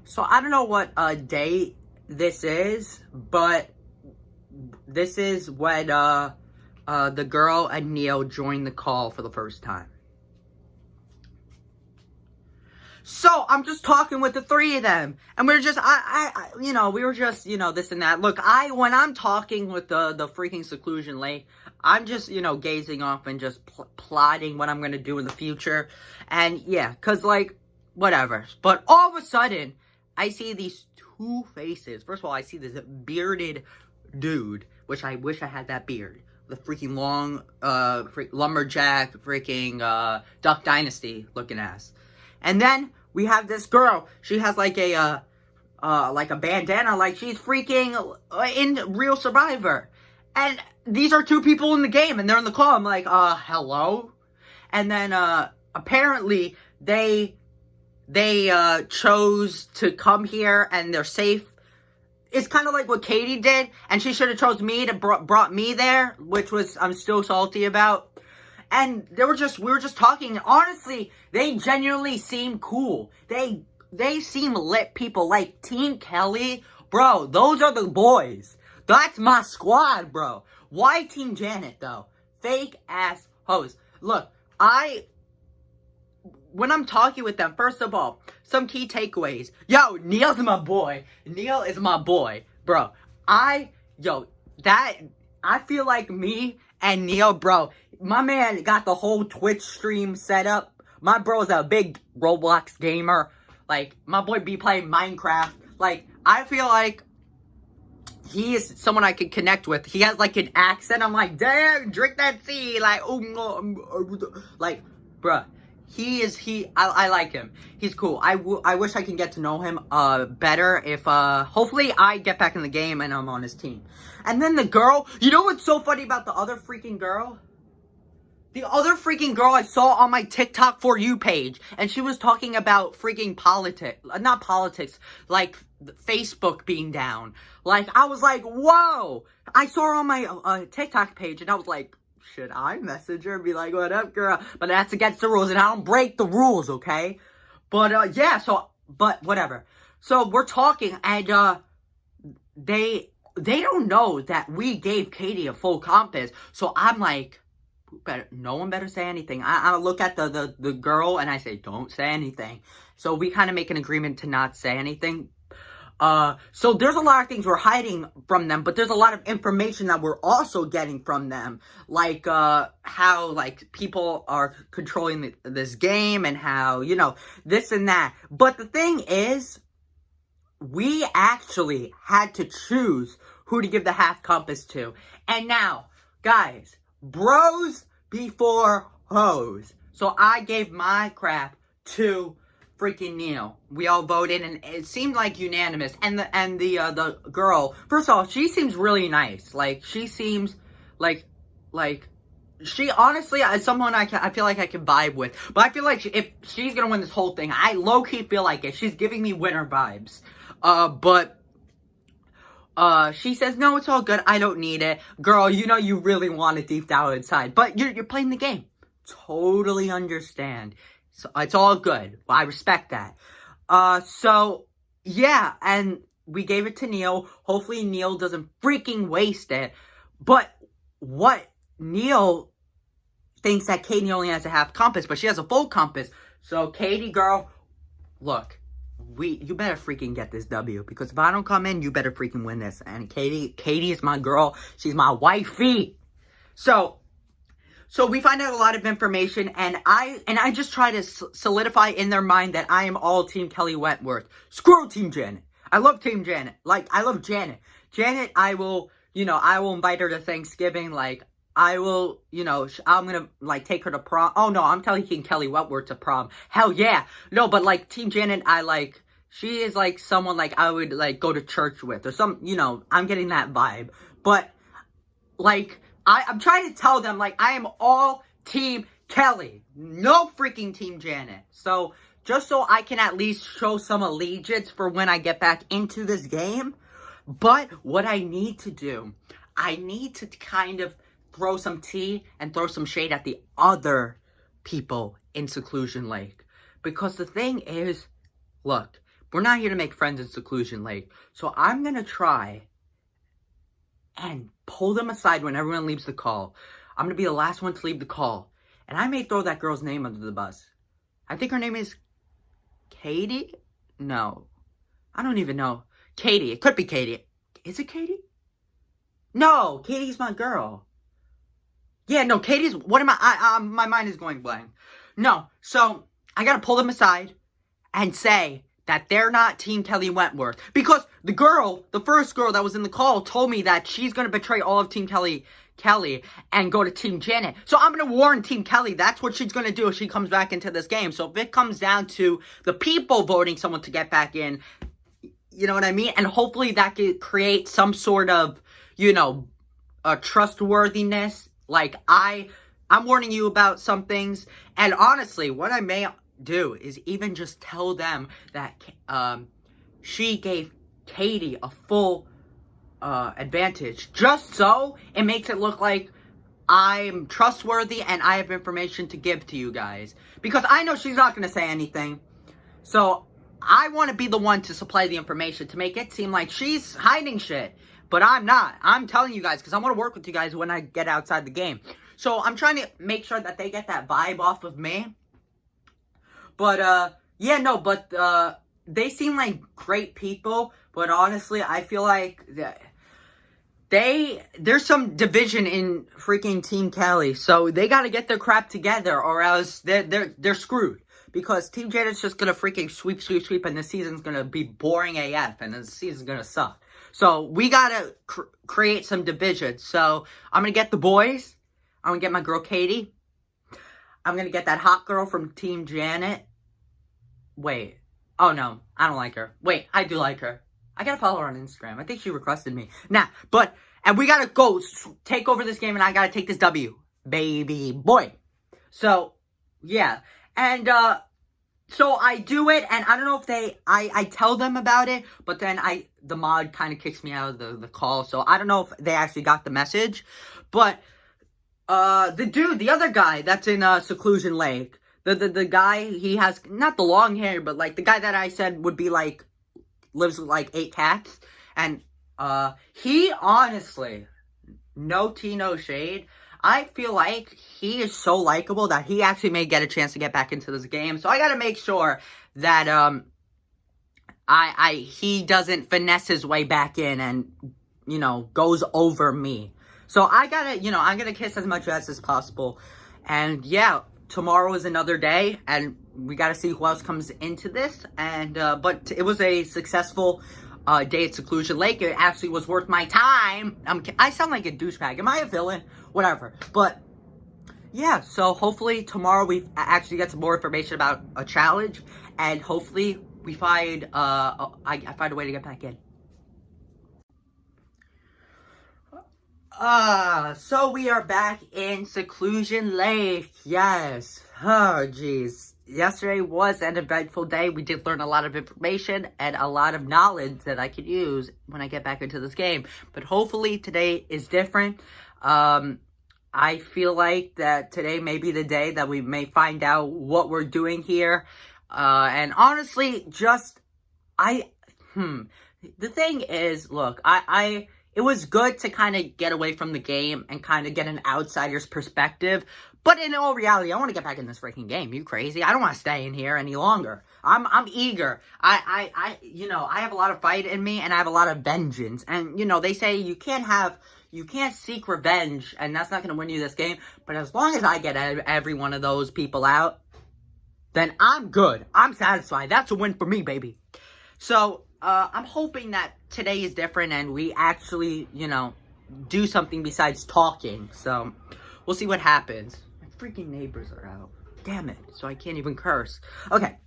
So I don't know what day this is, but this is when the girl and Neil joined the call for the first time. So I'm just talking with the three of them, and we're just, we were just, this and that. Look, when I'm talking with the freaking seclusion lake, I'm just, gazing off and just plotting what I'm gonna do in the future, and yeah, cause like, whatever. But all of a sudden, I see these two faces. First of all, I see this bearded dude, which I wish I had that beard. The freaking long, lumberjack, freaking, Duck Dynasty looking ass. And then we have this girl. She has like a bandana, like she's freaking in Real Survivor. And these are two people in the game, and they're in the call. I'm like, hello? And then, apparently, they chose to come here, and they're safe. It's kind of like what Katie did, and she should have chose me to brought me there, which was, I'm still salty about. And we were just talking, and honestly, they genuinely seem cool. They seem lit people, like Team Kelly. Bro, those are the boys. That's my squad, bro. Why Team Janet, though? Fake ass hoes. Look, when I'm talking with them, first of all, some key takeaways. Yo, Neil's my boy. Neil is my boy. Bro, I feel like me and Neil, bro, my man got the whole Twitch stream set up. My bro's a big Roblox gamer. Like, my boy be playing Minecraft. Like, I feel like he is someone I can connect with. He has, like, an accent. I'm like, damn, drink that tea. Like, like, bruh. I like him. He's cool. I wish I can get to know him, better if, hopefully I get back in the game and I'm on his team. And then the girl, you know what's so funny about the other freaking girl? The other freaking girl I saw on my TikTok For You page, and she was talking about freaking not politics, like Facebook being down. Like, I was like, whoa! I saw her on my TikTok page, and I was like, should I message her and be like, what up, girl? But that's against the rules, and I don't break the rules, okay? But, yeah, but whatever. So, we're talking, and, they don't know that we gave Katie a full compass. So, I'm like, no one better say anything. I look at the girl, and I say, don't say anything. So, we kind of make an agreement to not say anything. So there's a lot of things we're hiding from them, but there's a lot of information that we're also getting from them. Like, how, like, people are controlling this game and how, this and that. But the thing is, we actually had to choose who to give the half compass to. And now, guys, bros before hoes. So I gave my crap to freaking Neil. We all voted, and it seemed like unanimous. And the girl, first of all, she seems really nice. Like, she seems like she honestly is someone I feel like I can vibe with. But I feel like if she's gonna win this whole thing, I low-key feel like it. She's giving me winner vibes. But she says, no, it's all good. I don't need it. Girl, you really want it deep down inside. But you're playing the game. Totally understand. So it's all good. I respect that. So, yeah, and we gave it to Neil. Hopefully Neil doesn't freaking waste it. But what Neil thinks that Katie only has a half compass, but she has a full compass. So, Katie, girl, look, you better freaking get this W. Because if I don't come in, you better freaking win this. And Katie is my girl. She's my wifey. So we find out a lot of information, and I just try to solidify in their mind that I am all Team Kelly Wentworth. Screw Team Janet. I love Team Janet. Like, I love Janet. Janet, I will invite her to Thanksgiving. Like, I will, I'm gonna, like, take her to prom. Oh, no, I'm taking Kelly Wentworth to prom. Hell yeah. No, but, like, Team Janet, she is, like, someone, like, I would, like, go to church with. Or some, I'm getting that vibe. But, like, I'm trying to tell them, like, I am all Team Kelly. No freaking Team Janet. So, just so I can at least show some allegiance for when I get back into this game. But, what I need to do, I need to kind of throw some tea and throw some shade at the other people in Seclusion Lake. Because the thing is, look, we're not here to make friends in Seclusion Lake. So I'm going to try and pull them aside when everyone leaves the call. I'm going to be the last one to leave the call. And I may throw that girl's name under the bus. I think her name is Katie? No. I don't even know. Katie. It could be Katie. Is it Katie? No, Katie's my girl. Yeah, no, Katie's... What am I... my mind is going blank. No, so I gotta pull them aside and say that they're not Team Kelly Wentworth. Because the first girl that was in the call told me that she's gonna betray all of Team Kelly and go to Team Janet. So I'm gonna warn Team Kelly that's what she's gonna do if she comes back into this game. So if it comes down to the people voting someone to get back in, you know what I mean? And hopefully that could create some sort of, you know, a trustworthiness. Like, I'm warning you about some things. And honestly, what I may do is even just tell them that she gave Katie a full advantage. Just so it makes it look like I'm trustworthy and I have information to give to you guys. Because I know she's not going to say anything. So I want to be the one to supply the information to make it seem like she's hiding shit. But I'm not. I'm telling you guys because I want to work with you guys when I get outside the game. So I'm trying to make sure that they get that vibe off of me. But, yeah, no, but they seem like great people. But honestly, I feel like there's some division in freaking Team Kelly. So they got to get their crap together or else they're screwed. Because Team Janet's just going to freaking sweep, and the season's going to be boring AF, and the season's going to suck. So, we got to create some division. So, I'm going to get the boys. I'm going to get my girl Katie. I'm going to get that hot girl from Team Janet. Wait. Oh, no. I don't like her. Wait, I do like her. I got to follow her on Instagram. I think she requested me. Nah, but, and we got to go take over this game, and I got to take this W. Baby boy. So, yeah. And, so I do it, and I don't know if I tell them about it, but then the mod kind of kicks me out of the call, so I don't know if they actually got the message, but, the other guy that's in, Seclusion Lake, the guy, he has, not the long hair, but, like, the guy that I said would be, like, lives with, like, 8 cats, and, he honestly, no tea, no shade, I feel like he is so likable that he actually may get a chance to get back into this game. So I gotta make sure that, he doesn't finesse his way back in and, you know, goes over me. So I gotta, you know, I'm gonna kiss as much ass as possible. And yeah, tomorrow is another day and we gotta see who else comes into this. And, but it was a successful day at Seclusion Lake. It actually was worth my time. I sound like a douchebag. Am I a villain? Whatever. But, yeah, so hopefully tomorrow we actually get some more information about a challenge. And hopefully we find, I find a way to get back in. So we are back in Seclusion Lake. Yes. Oh, jeez. Yesterday was an eventful day. We did learn a lot of information and a lot of knowledge that I could use when I get back into this game. But hopefully today is different. I feel like that today may be the day that we may find out what we're doing here. And honestly, the thing is, look, it was good to kind of get away from the game and kind of get an outsider's perspective. But in all reality, I want to get back in this freaking game. You crazy? I don't want to stay in here any longer. I'm eager. You know, I have a lot of fight in me and I have a lot of vengeance. And, you know, they say you can't seek revenge and that's not going to win you this game. But as long as I get every one of those people out, then I'm good. I'm satisfied. That's a win for me, baby. So, I'm hoping that today is different and we actually, you know, do something besides talking. So, we'll see what happens. My freaking neighbors are out. Damn it. So I can't even curse. Okay.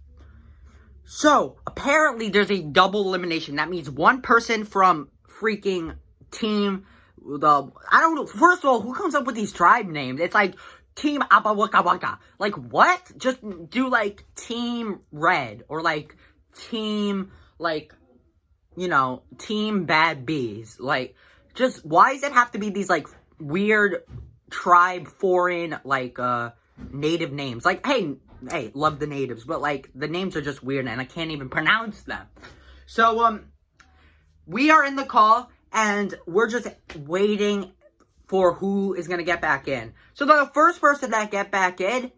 So, apparently there's a double elimination. That means one person from freaking team... I don't know. First of all, who comes up with these tribe names? It's like Team Abawaka Waka. Like, what? Just do, like, Team Red. Or, like, Team, like, you know, Team Bad Bees. Like, just, why does it have to be these, like, weird tribe, foreign, like, native names? Like, hey, hey, love the natives, but, like, the names are just weird, and I can't even pronounce them. So, we are in the call, and we're just waiting for who is gonna get back in. So, the first person that get back in,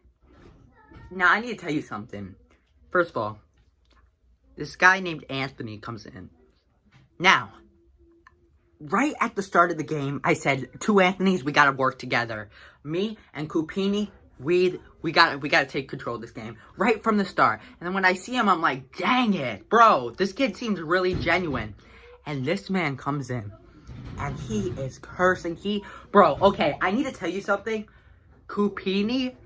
now, I need to tell you something. First of all, this guy named Anthony comes in. Now, right at the start of the game, I said, 2 Anthonys, we gotta work together. Me and Kupini, we gotta take control of this game. Right from the start. And then when I see him, I'm like, dang it, bro, this kid seems really genuine. And this man comes in, and he is cursing. Bro, okay, I need to tell you something. Kupini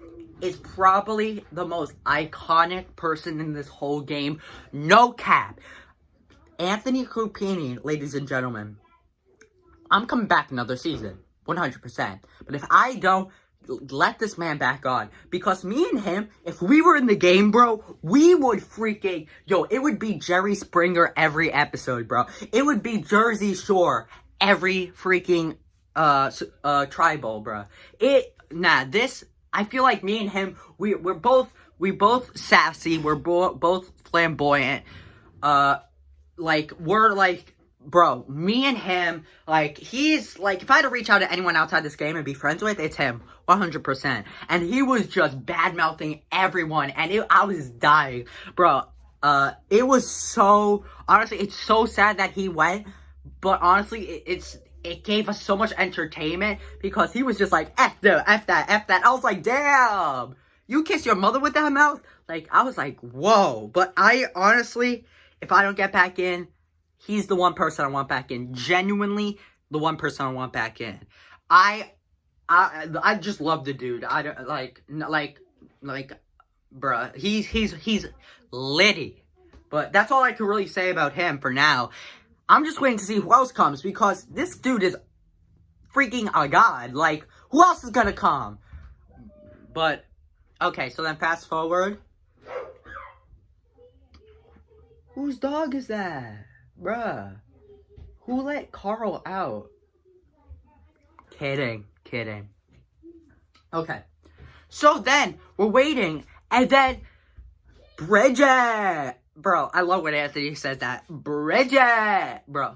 is probably the most iconic person in this whole game. No cap. Anthony Kupini, ladies and gentlemen, I'm coming back another season, 100%. But if I don't, let this man back on. Because me and him, if we were in the game, bro, we would freaking... Yo, it would be Jerry Springer every episode, bro. It would be Jersey Shore every freaking tribal, bro. I feel like me and him, we both sassy, we're both flamboyant. We're like, bro, me and him, like, he's, like, if I had to reach out to anyone outside this game and be friends with, it's him, 100%. And he was just bad-mouthing everyone, and I was dying. Bro, it was so, honestly, it's so sad that he went, but honestly, it gave us so much entertainment, because he was just like, F that. I was like, damn, you kiss your mother with that mouth? Like, I was like, whoa. But I, honestly, if I don't get back in, he's the one person I want back in. Genuinely, the one person I want back in. I just love the dude. I don't, bruh, he's litty. But that's all I can really say about him for now. I'm just waiting to see who else comes, because this dude is freaking a god. Like, who else is gonna come? But, okay, so then fast forward. Whose dog is that? Bruh. Who let Carl out? Kidding. Okay. So then, we're waiting, and then Bridget. Bro, I love when Anthony says that. Bridget! Bro,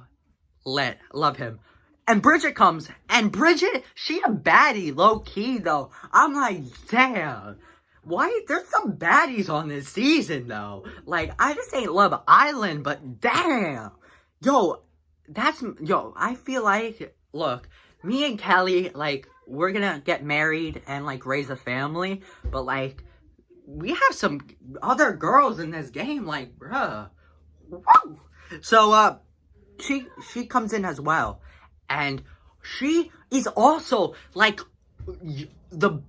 lit. Love him. And Bridget comes. And Bridget, she a baddie, low-key, though. I'm like, damn. Why? There's some baddies on this season, though. Like, I just ain't Love Island, but damn. Yo, I feel like, look, me and Kelly, like, we're gonna get married and, like, raise a family. But, like, we have some other girls in this game, like, bruh. Woo! So, she comes in as well. And she is also, like, the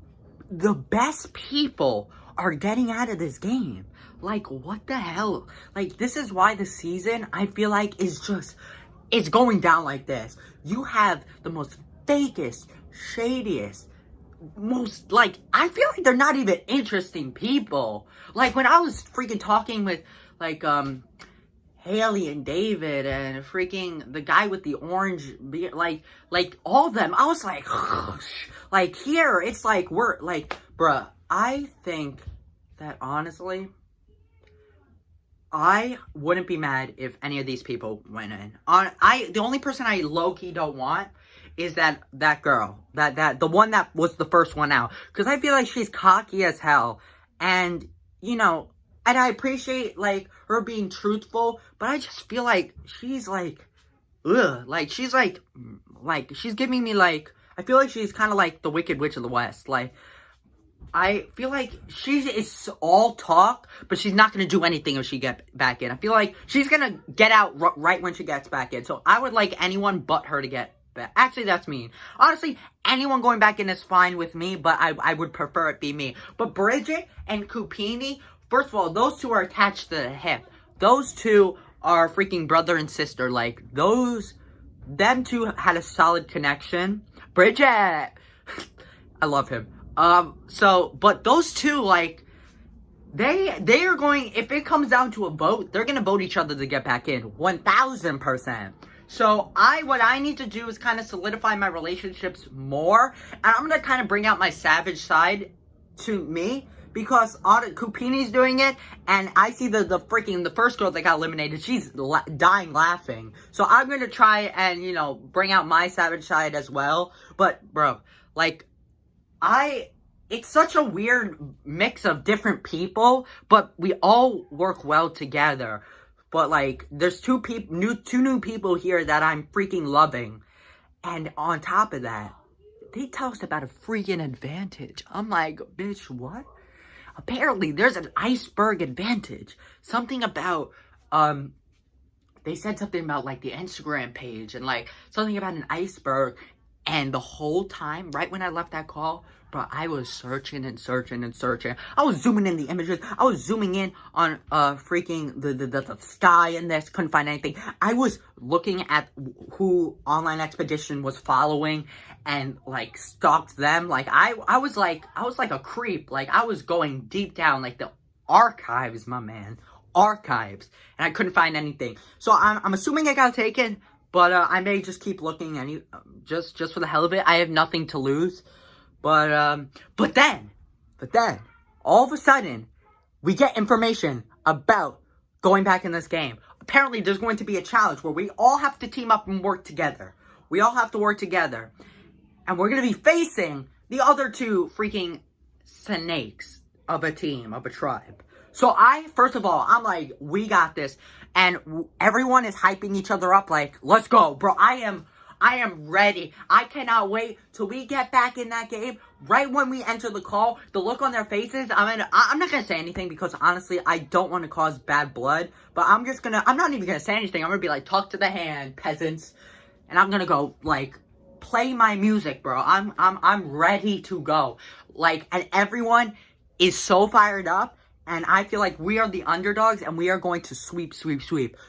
best people are getting out of this game. Like, what the hell? Like, this is why the season, I feel like, it's going down like this. You have the most fakest, shadiest, most, like, I feel like they're not even interesting people. Like, when I was freaking talking with, like, Haley and David and freaking the guy with the orange beard, like, all of them, I was like, like, here, it's like, we're, like, bruh, I think that, honestly, I wouldn't be mad if any of these people went in. The only person I low-key don't want is that girl, the one that was the first one out, because I feel like she's cocky as hell, and, you know, and I appreciate, like, her being truthful, but I just feel like she's, like, ugh, like, she's, like, she's giving me, like, I feel like she's kind of like the Wicked Witch of the West, like, I feel like she is all talk, but she's not going to do anything if she gets back in. I feel like she's going to get out right when she gets back in, so I would like anyone but her to get back. Actually, that's mean. Honestly, anyone going back in is fine with me, but I would prefer it be me. But Bridget and Kupini, first of all, those two are attached to the hip. Those two are freaking brother and sister. Like, them two had a solid connection. Bridget! I love him. But those two, like, they are going, if it comes down to a vote, they're gonna vote each other to get back in. 1000%. So, what I need to do is kind of solidify my relationships more. And I'm gonna kind of bring out my savage side to me. because Kupini's doing it, and I see the first girl that got eliminated, she's dying laughing. So I'm gonna try and, you know, bring out my savage side as well. But, bro, like, it's such a weird mix of different people, but we all work well together. But, like, there's two new people here that I'm freaking loving. And on top of that, they tell us about a freaking advantage. I'm like, bitch, what? Apparently, there's an iceberg advantage. Something about, they said something about, like, the Instagram page. And, like, something about an iceberg. And the whole time, right when I left that call, bro, I was searching and searching and searching. I was zooming in the images. I was zooming in on freaking the sky and this. Couldn't find anything. I was looking at who Online Expedition was following and, like, stalked them. Like, I was like a creep. Like, I was going deep down, like, the archives, my man. Archives. And I couldn't find anything. So I'm assuming I got taken. But I may just keep looking, just for the hell of it. I have nothing to lose. But then, all of a sudden, we get information about going back in this game. Apparently, there's going to be a challenge where we all have to team up and work together. We all have to work together. And we're going to be facing the other two freaking snakes of a team, of a tribe. So first of all, I'm like, we got this. And everyone is hyping each other up like, let's go, bro. I am ready. I cannot wait till we get back in that game. Right when we enter the call, the look on their faces, I'm not going to say anything because honestly, I don't want to cause bad blood. But I'm not even going to say anything. I'm going to be like, talk to the hand, peasants. And I'm going to go, like, play my music, bro. I'm ready to go. Like, and everyone is so fired up. And I feel like we are the underdogs, and we are going to sweep.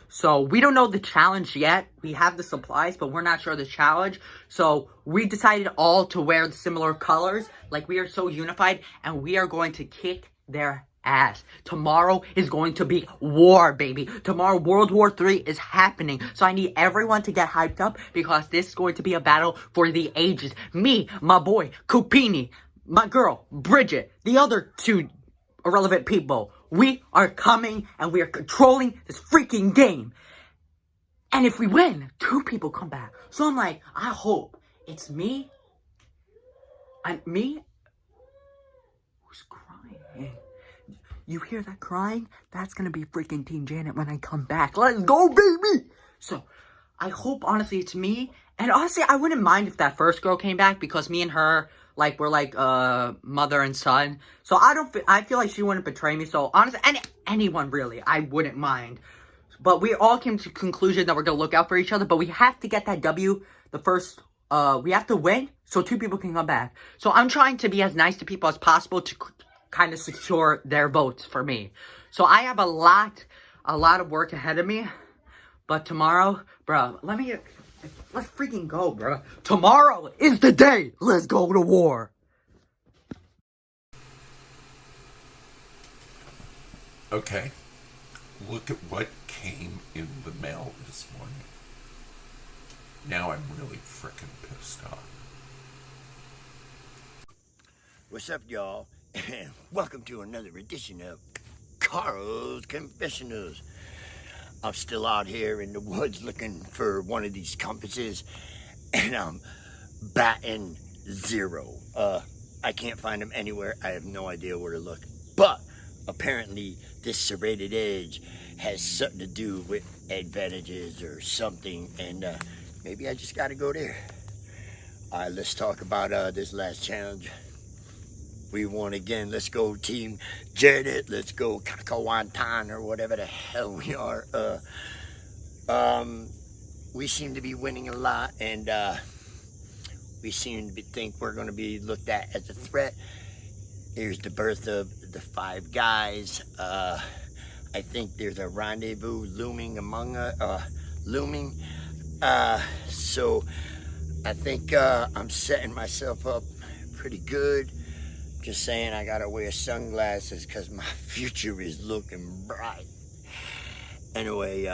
So, we don't know the challenge yet. We have the supplies, but we're not sure the challenge. So, we decided all to wear similar colors. Like, we are so unified, and we are going to kick their ass. Tomorrow is going to be war, baby. Tomorrow, World War III is happening. So, I need everyone to get hyped up, because this is going to be a battle for the ages. Me, my boy, Kupini, my girl, Bridget, the other two irrelevant people. We are coming and we are controlling this freaking game. And if we win, 2 people come back. So I'm like, I hope it's me. Me? Who's crying? You hear that crying? That's gonna be freaking Team Janet when I come back. Let's go, baby! So, I hope, honestly, it's me. And honestly, I wouldn't mind if that first girl came back, because me and her, like, we're like mother and son. So I feel like she wouldn't betray me. So honestly, anyone really, I wouldn't mind. But we all came to the conclusion that we're gonna look out for each other. But we have to get that W. We have to win so 2 people can come back. So I'm trying to be as nice to people as possible to kind of secure their votes for me. So I have a lot of work ahead of me. But tomorrow, bro, let's freaking go, bro. Tomorrow is the day. Let's go to war. Okay. Look at what came in the mail this morning. Now I'm really frickin' pissed off. What's up, y'all? And welcome to another edition of Carl's Confessionals. I'm still out here in the woods looking for one of these compasses, and I'm batting 0. I can't find them anywhere. I have no idea where to look. But apparently this serrated edge has something to do with advantages or something, and maybe I just gotta go there. Alright, let's talk about this last challenge. We won again. Let's go Team Janet. Let's go Kakawantan or whatever the hell we are. We seem to be winning a lot, and we seem to think we're going to be looked at as a threat. Here's the birth of the 5 guys. I think there's a rendezvous looming among us. So I think I'm setting myself up pretty good. Just saying, I gotta wear sunglasses because my future is looking bright. Anyway,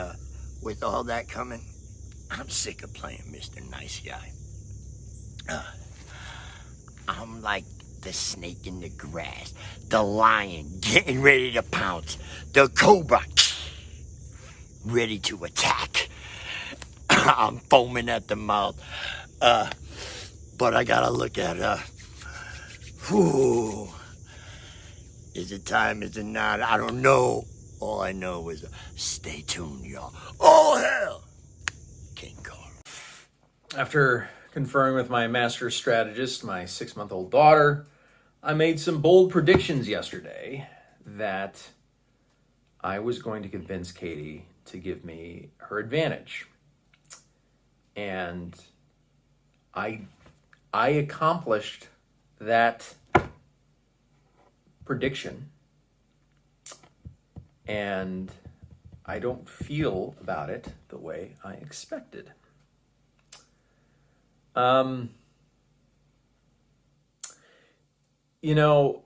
with all that coming, I'm sick of playing Mr. Nice Guy. I'm like The snake in the grass, the lion getting ready to pounce, the cobra ready to attack. I'm foaming at the mouth. But I gotta look at whew. Is it time? Is it not? I don't know. All I know is stay tuned, y'all. Oh, hell! King Carl. After conferring with my master strategist, my 6-month-old daughter, I made some bold predictions yesterday that I was going to convince Katie to give me her advantage. And I accomplished that prediction, and I don't feel about it the way I expected. You know,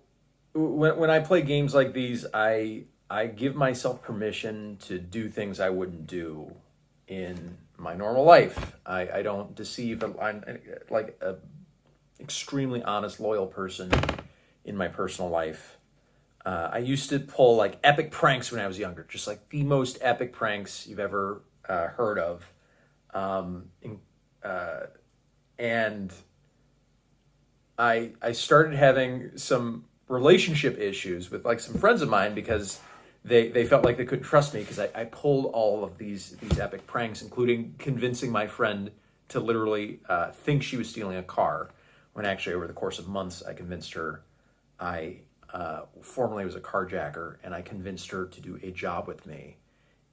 when I play games like these, I give myself permission to do things I wouldn't do in my normal life. I don't deceive. I'm like a extremely honest, loyal person in my personal life. I used to pull like epic pranks when I was younger, just like the most epic pranks you've ever heard of. And I started having some relationship issues with like some friends of mine because they felt like they couldn't trust me because I pulled all of these epic pranks, including convincing my friend to literally think she was stealing a car, when actually over the course of months I convinced her I formerly was a carjacker, and I convinced her to do a job with me.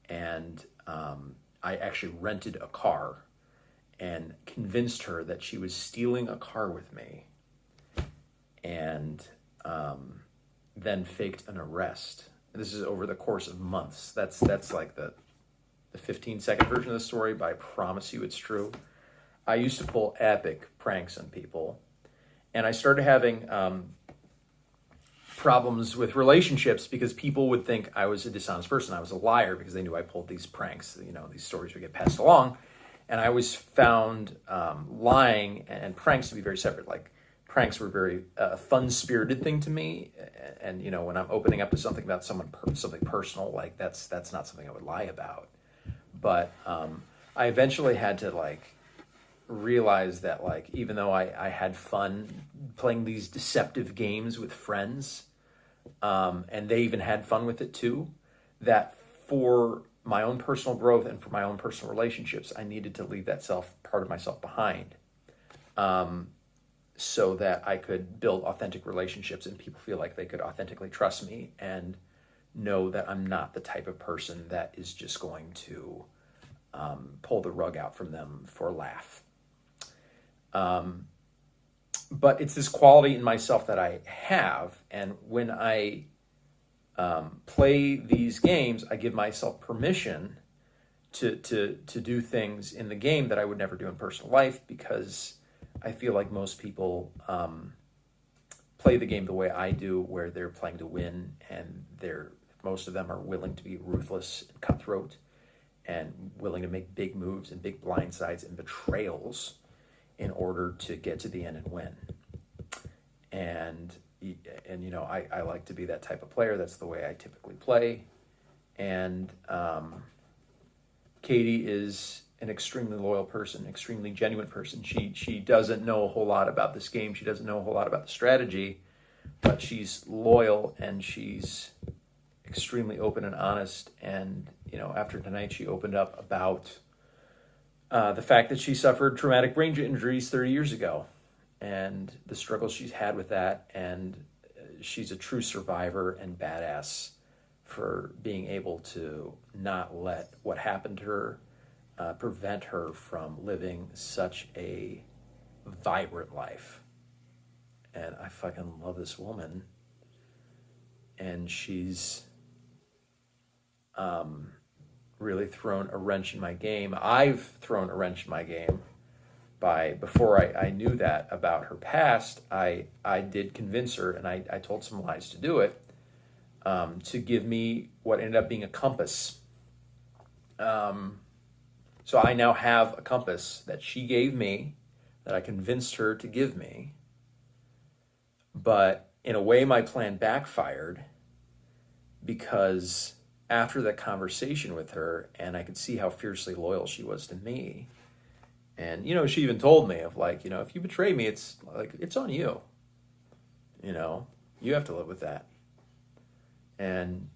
And I actually rented a car and convinced her that she was stealing a car with me, and then faked an arrest. This is over the course of months. That's like the 15-second version of the story, but I promise you it's true. I used to pull epic pranks on people, and I started having problems with relationships because people would think I was a dishonest person. I was a liar because they knew I pulled these pranks. You know, these stories would get passed along, and I was found lying and pranks to be very separate. Like, pranks were very fun-spirited thing to me, and you know, when I'm opening up to something about something personal, like that's not something I would lie about. But I eventually had to like realize that, like, even though I had fun playing these deceptive games with friends, and they even had fun with it too, that for my own personal growth and for my own personal relationships, I needed to leave that part of myself behind, so that I could build authentic relationships and people feel like they could authentically trust me and know that I'm not the type of person that is just going to pull the rug out from them for a laugh. But it's this quality in myself that I have, and when I play these games, I give myself permission to do things in the game that I would never do in personal life, because I feel like most people play the game the way I do, where they're playing to win, and most of them are willing to be ruthless and cutthroat and willing to make big moves and big blindsides and betrayals in order to get to the end and win. And you know, I like to be that type of player. That's the way I typically play. And Katie is an extremely loyal person, extremely genuine person. She doesn't know a whole lot about this game. She doesn't know a whole lot about the strategy, but she's loyal and she's extremely open and honest. And, you know, after tonight, she opened up about the fact that she suffered traumatic brain injuries 30 years ago and the struggles she's had with that. And she's a true survivor and badass for being able to not let what happened to her prevent her from living such a vibrant life. And I fucking love this woman. And she's really thrown a wrench in my game. I've thrown a wrench in my game before I knew that about her past, I did convince her, and I told some lies to do it, to give me what ended up being a compass. So I now have a compass that she gave me, that I convinced her to give me, But in a way, my plan backfired because after that conversation with her, and I could see how fiercely loyal she was to me. And, she even told me of like, if you betray me, it's like, it's on you. You have to live with that. And,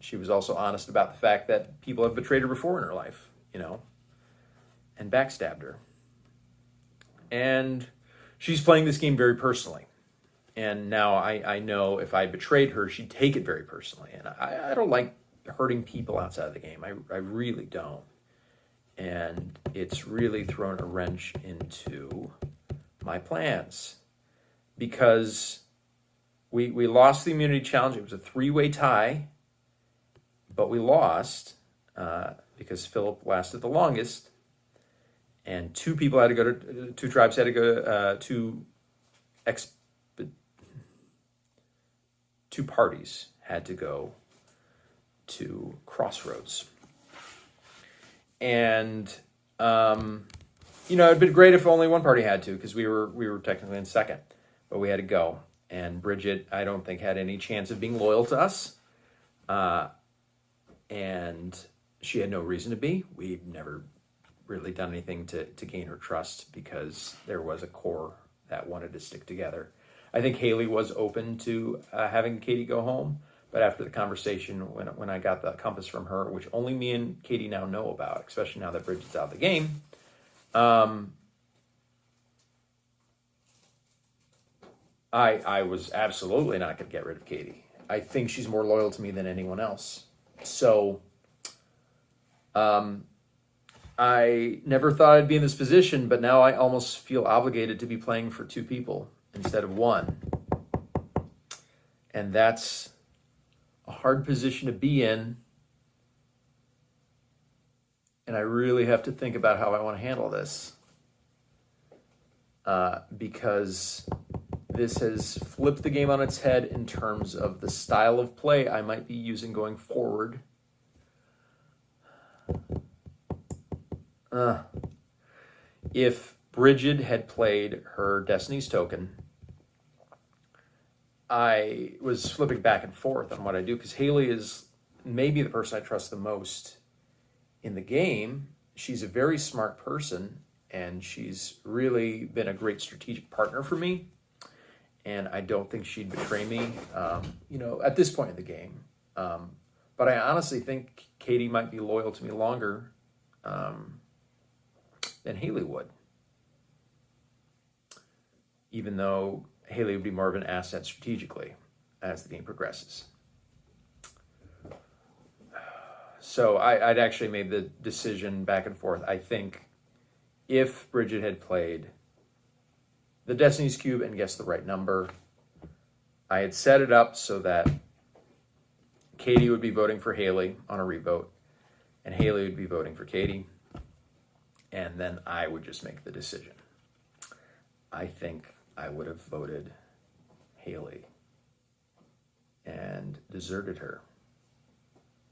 she was also honest about the fact that people have betrayed her before in her life, and backstabbed her. And she's playing this game very personally. And now I know if I betrayed her, she'd take it very personally. And I don't like hurting people outside of the game. I really don't. And it's really thrown a wrench into my plans. Because we lost the immunity challenge. It was a 3-way tie. But we lost because Philip lasted the longest. And two tribes had to go to two parties had to go to Crossroads. And, it'd been great if only one party had to, because we were technically in second, but we had to go. And Bridget, I don't think, had any chance of being loyal to us. And she had no reason to be. We'd never really done anything to gain her trust because there was a core that wanted to stick together. I think Haley was open to having Katie go home, but after the conversation, when I got the compass from her, which only me and Katie now know about, especially now that Bridget's out of the game, I was absolutely not going to get rid of Katie. I think she's more loyal to me than anyone else. So, I never thought I'd be in this position, but now I almost feel obligated to be playing for two people instead of one. And that's a hard position to be in. And I really have to think about how I want to handle this. Because this has flipped the game on its head in terms of the style of play I might be using going forward. If Bridget had played her Destiny's Token, I was flipping back and forth on what I do, because Haley is maybe the person I trust the most in the game. She's a very smart person, and she's really been a great strategic partner for me. And I don't think she'd betray me, at this point in the game. But I honestly think Katie might be loyal to me longer than Haley would. Even though Haley would be more of an asset strategically as the game progresses. So I'd actually made the decision back and forth. I think if Bridget had played the Destiny's Cube and guessed the right number, I had set it up so that Katie would be voting for Haley on a revote, and Haley would be voting for Katie, and then I would just make the decision. I think I would have voted Haley and deserted her.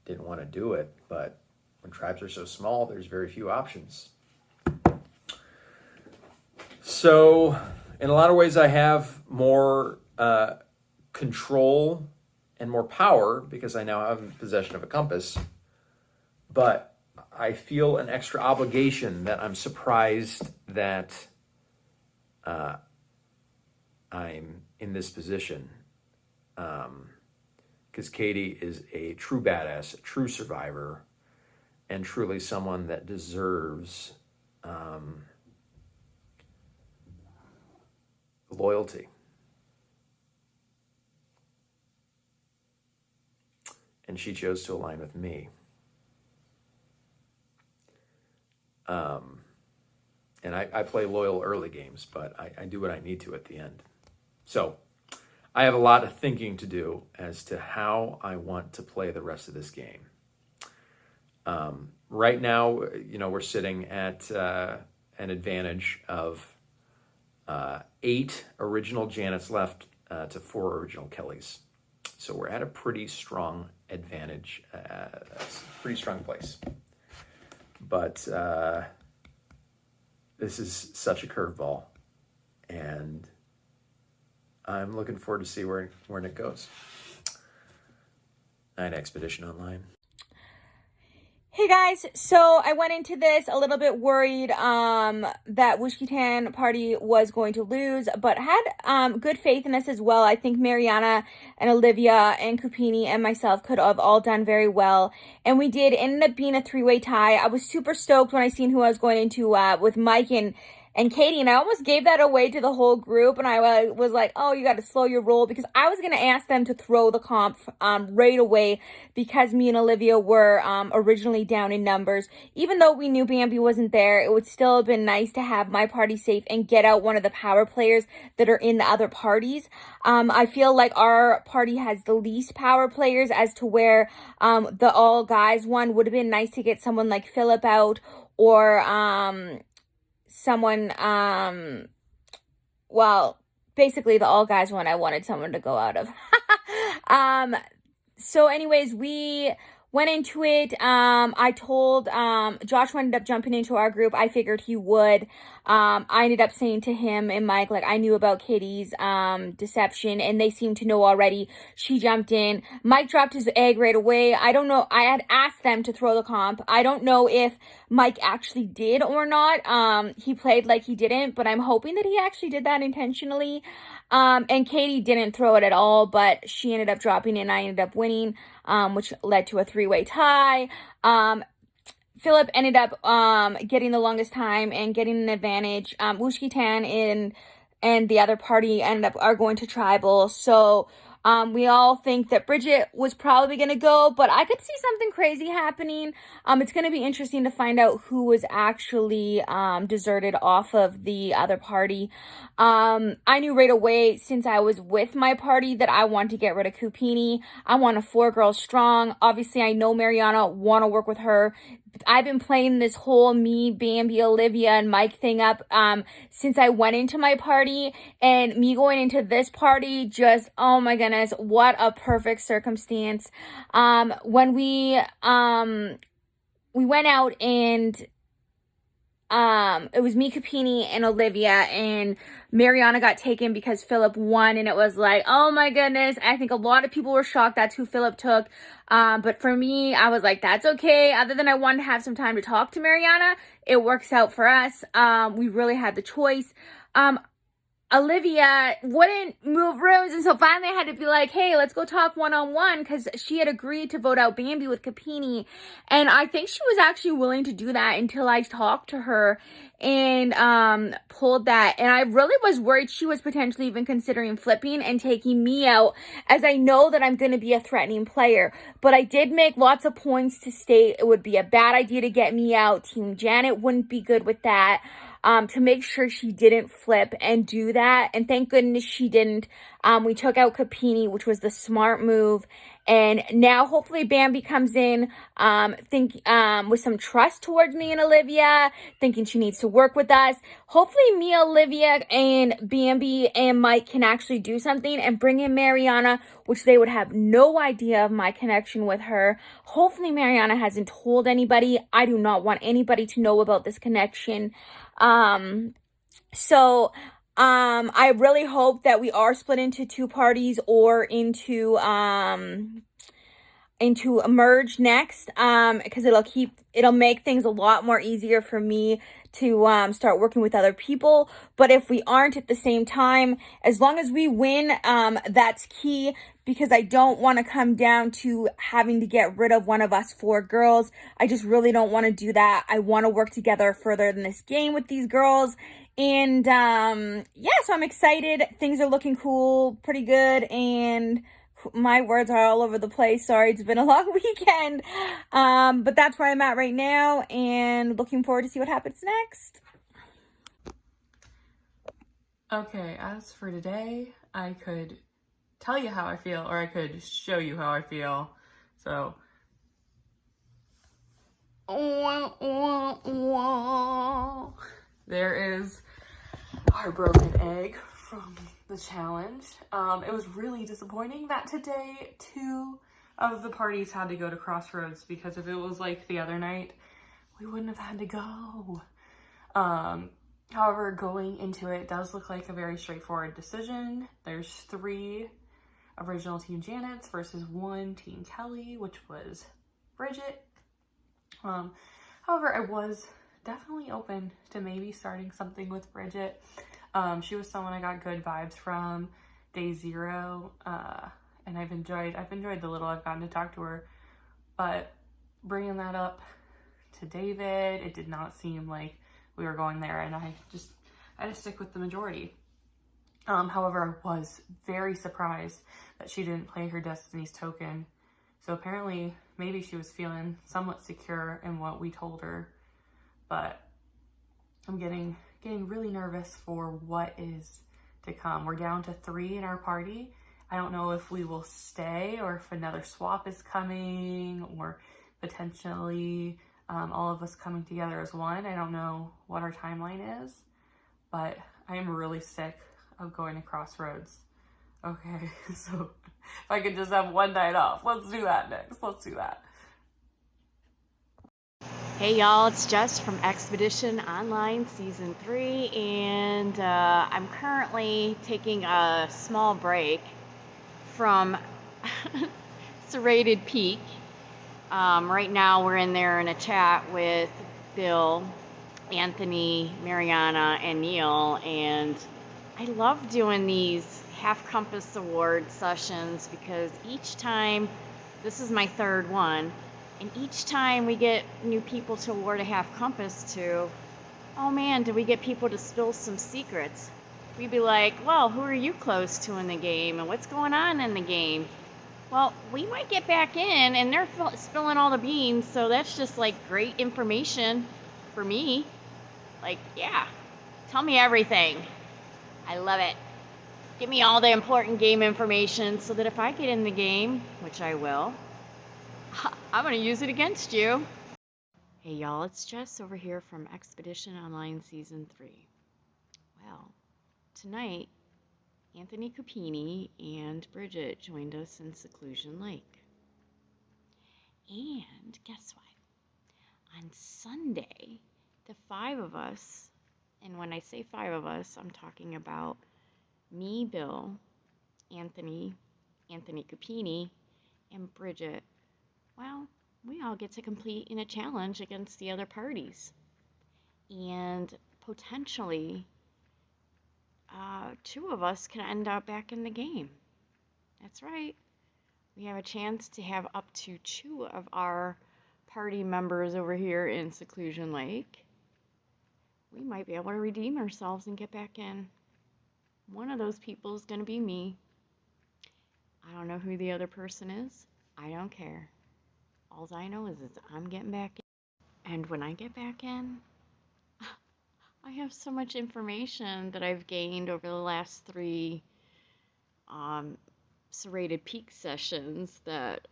Didn't want to do it, but when tribes are so small, there's very few options. So, in a lot of ways, I have more control and more power because I now have possession of a compass. But I feel an extra obligation that I'm surprised that I'm in this position. Because Katie is a true badass, a true survivor, and truly someone that deserves loyalty. And she chose to align with me. And I play loyal early games, but I do what I need to at the end. So I have a lot of thinking to do as to how I want to play the rest of this game. Right now, we're sitting at an advantage of 8 original Janets left to 4 original Kellys. So we're at a pretty strong advantage, pretty strong place. But this is such a curveball, and I'm looking forward to see where it goes. Night Expedition Online. Hey guys, so I went into this a little bit worried that Wushkitan party was going to lose, but had good faith in us as well. I think Mariana and Olivia and Kupini and myself could have all done very well, and we did. It ended up being a three-way tie. I was super stoked when I seen who I was going into with Mike and Katie, and I almost gave that away to the whole group, and I was like, oh, you got to slow your roll, because I was going to ask them to throw the comp right away, because me and Olivia were originally down in numbers. Even though we knew Bambi wasn't there, it would still have been nice to have my party safe and get out one of the power players that are in the other parties. I feel like our party has the least power players, as to where the all guys one would have been nice to get someone like Philip out, or someone, well, basically the all guys one I wanted someone to go out of. So anyways, we went into it. I told, Josh ended up jumping into our group. I figured he would. I ended up saying to him and Mike, like, I knew about Katie's deception, and they seemed to know already. She jumped in. Mike dropped his egg right away. I don't know. I had asked them to throw the comp. I don't know if Mike actually did or not. He played like he didn't, but I'm hoping that he actually did that intentionally. And Katie didn't throw it at all, but she ended up dropping it and I ended up winning, which led to a three-way tie. Philip ended up getting the longest time and getting an advantage. Wushkitan and the other party are going to tribal. So we all think that Bridget was probably going to go, but I could see something crazy happening. It's going to be interesting to find out who was actually deserted off of the other party. I knew right away, since I was with my party, that I wanted to get rid of Kupini. I want a 4-girl strong. Obviously, I know Mariana, want to work with her. I've been playing this whole me, Bambi, Olivia, and Mike thing up since I went into my party, and me going into this party, just, oh my goodness, what a perfect circumstance. When we went out, and it was me, Kupini, and Olivia, and Mariana got taken because Philip won, and it was like, oh my goodness. I think a lot of people were shocked that's who Philip took. But for me, I was like, that's okay. Other than I wanted to have some time to talk to Mariana, it works out for us. We really had the choice. Olivia wouldn't move rooms, and so finally I had to be like, hey, let's go talk one-on-one, because she had agreed to vote out Bambi with Kupini, and I think she was actually willing to do that until I talked to her and pulled that. And I really was worried she was potentially even considering flipping and taking me out, as I know that I'm going to be a threatening player. But I did make lots of points to state it would be a bad idea to get me out. Team Janet wouldn't be good with that. To make sure she didn't flip and do that. And thank goodness she didn't. We took out Kupini, which was the smart move. And now hopefully Bambi comes in with some trust towards me and Olivia, thinking she needs to work with us. Hopefully me, Olivia, and Bambi and Mike can actually do something and bring in Mariana, which they would have no idea of my connection with her. Hopefully Mariana hasn't told anybody. I do not want anybody to know about this connection. I really hope that we are split into two parties or into a merge next, because it'll make things a lot more easier for me to start working with other people. But if we aren't at the same time, as long as we win, that's key, because I don't want to come down to having to get rid of one of us 4 girls. I just really don't want to do that. I want to work together further in this game with these girls. And so I'm excited. Things are looking cool, pretty good, and my words are all over the place. Sorry, it's been a long weekend. But that's where I'm at right now, and looking forward to see what happens next. Okay, as for today, I could tell you how I feel, or I could show you how I feel. So, there is our broken egg from the challenge. It was really disappointing that today 2 of the parties had to go to Crossroads, because if it was like the other night, we wouldn't have had to go. However, going into it does look like a very straightforward decision. There's 3 original Team Janets versus 1 Team Kelly, which was Bridget. However, I was definitely open to maybe starting something with Bridget. She was someone I got good vibes from day 0, and I've enjoyed the little I've gotten to talk to her. But bringing that up to David, it did not seem like we were going there, and I had to stick with the majority. However, I was very surprised that she didn't play her Destiny's token. So apparently, maybe she was feeling somewhat secure in what we told her. But I'm getting really nervous for what is to come. We're down to 3 in our party. I don't know if we will stay or if another swap is coming, or potentially all of us coming together as one. I don't know what our timeline is, but I am really sick of going to Crossroads. Okay, so if I could just have one night off, let's do that next. Let's do that. Hey y'all, it's Jess from Expedition Online Season 3, and I'm currently taking a small break from Serrated Peak. Right now we're in there in a chat with Bill, Anthony, Mariana, and Neil, and I love doing these Half Compass Award sessions because each time, this is my 3rd one, and each time we get new people to award a Half Compass to, oh man, do we get people to spill some secrets? We'd be like, well, who are you close to in the game, and what's going on in the game? Well, we might get back in, and they're spilling all the beans, so that's just like great information for me. Like, yeah, tell me everything. I love it. Give me all the important game information so that if I get in the game, which I will, I'm going to use it against you. Hey y'all, it's Jess over here from Expedition Online Season 3. Well, tonight, Anthony Cupini and Bridget joined us in Seclusion Lake. And guess what? On Sunday, the 5 of us, and when I say 5 of us, I'm talking about me, Bill, Anthony Cupini, and Bridget. Well, we all get to compete in a challenge against the other parties. And potentially, 2 of us can end up back in the game. That's right. We have a chance to have up to 2 of our party members over here in Seclusion Lake. We might be able to redeem ourselves and get back in. One of those people is going to be me. I don't know who the other person is. I don't care. All I know is I'm getting back in. And when I get back in, I have so much information that I've gained over the last 3 Serrated Peak sessions that,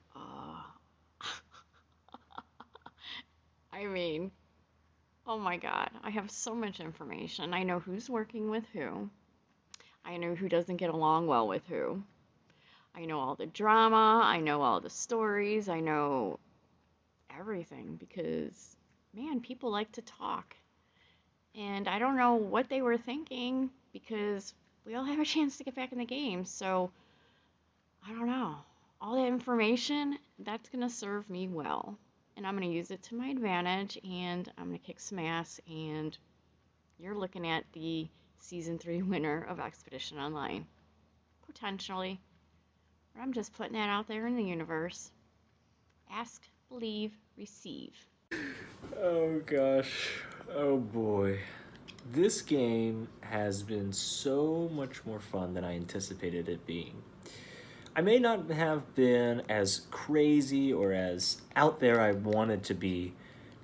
I mean, oh my God, I have so much information. I know who's working with who. I know who doesn't get along well with who. I know all the drama. I know all the stories. I know everything because, man, people like to talk. And I don't know what they were thinking because we all have a chance to get back in the game. So, I don't know. All that information, that's going to serve me well. And I'm going to use it to my advantage, and I'm going to kick some ass, and you're looking at the Season 3 winner of Expedition Online. Potentially. But I'm just putting that out there in the universe. Ask, believe, receive. Oh gosh. Oh boy. This game has been so much more fun than I anticipated it being. I may not have been as crazy or as out there I wanted to be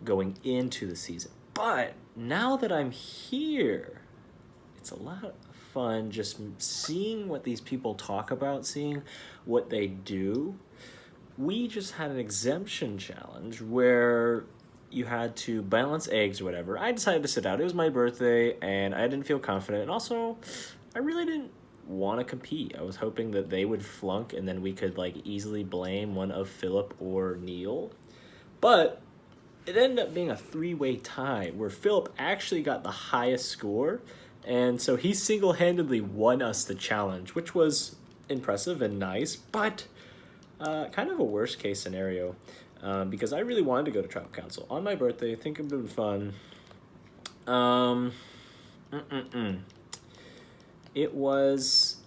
going into the season. But now that I'm here, it's a lot of fun just seeing what these people talk about, seeing what they do. We just had an exemption challenge where you had to balance eggs or whatever. I decided to sit out. It was my birthday, and I didn't feel confident. And also, I really didn't want to compete. I was hoping that they would flunk, and then we could like easily blame one of Philip or Neil. But it ended up being a 3-way tie where Philip actually got the highest score. And so he single-handedly won us the challenge, which was impressive and nice, but kind of a worst-case scenario because I really wanted to go to Tribal Council on my birthday. I think it would have been fun. It was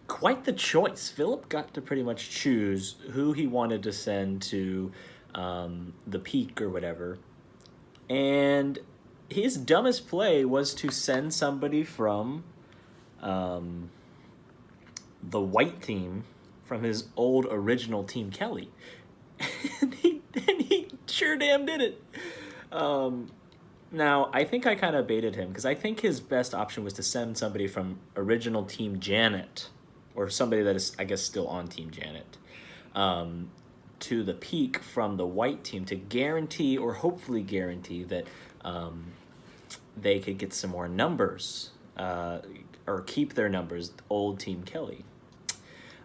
quite the choice. Philip got to pretty much choose who he wanted to send to the peak or whatever. And his dumbest play was to send somebody from the white team, from his old original Team Kelly. and he sure damn did it. Now, I think I kind of baited him because I think his best option was to send somebody from original Team Janet, or somebody that is, I guess, still on Team Janet, to the peak from the white team to guarantee, or hopefully guarantee, that they could get some more numbers or keep their numbers, old Team Kelly.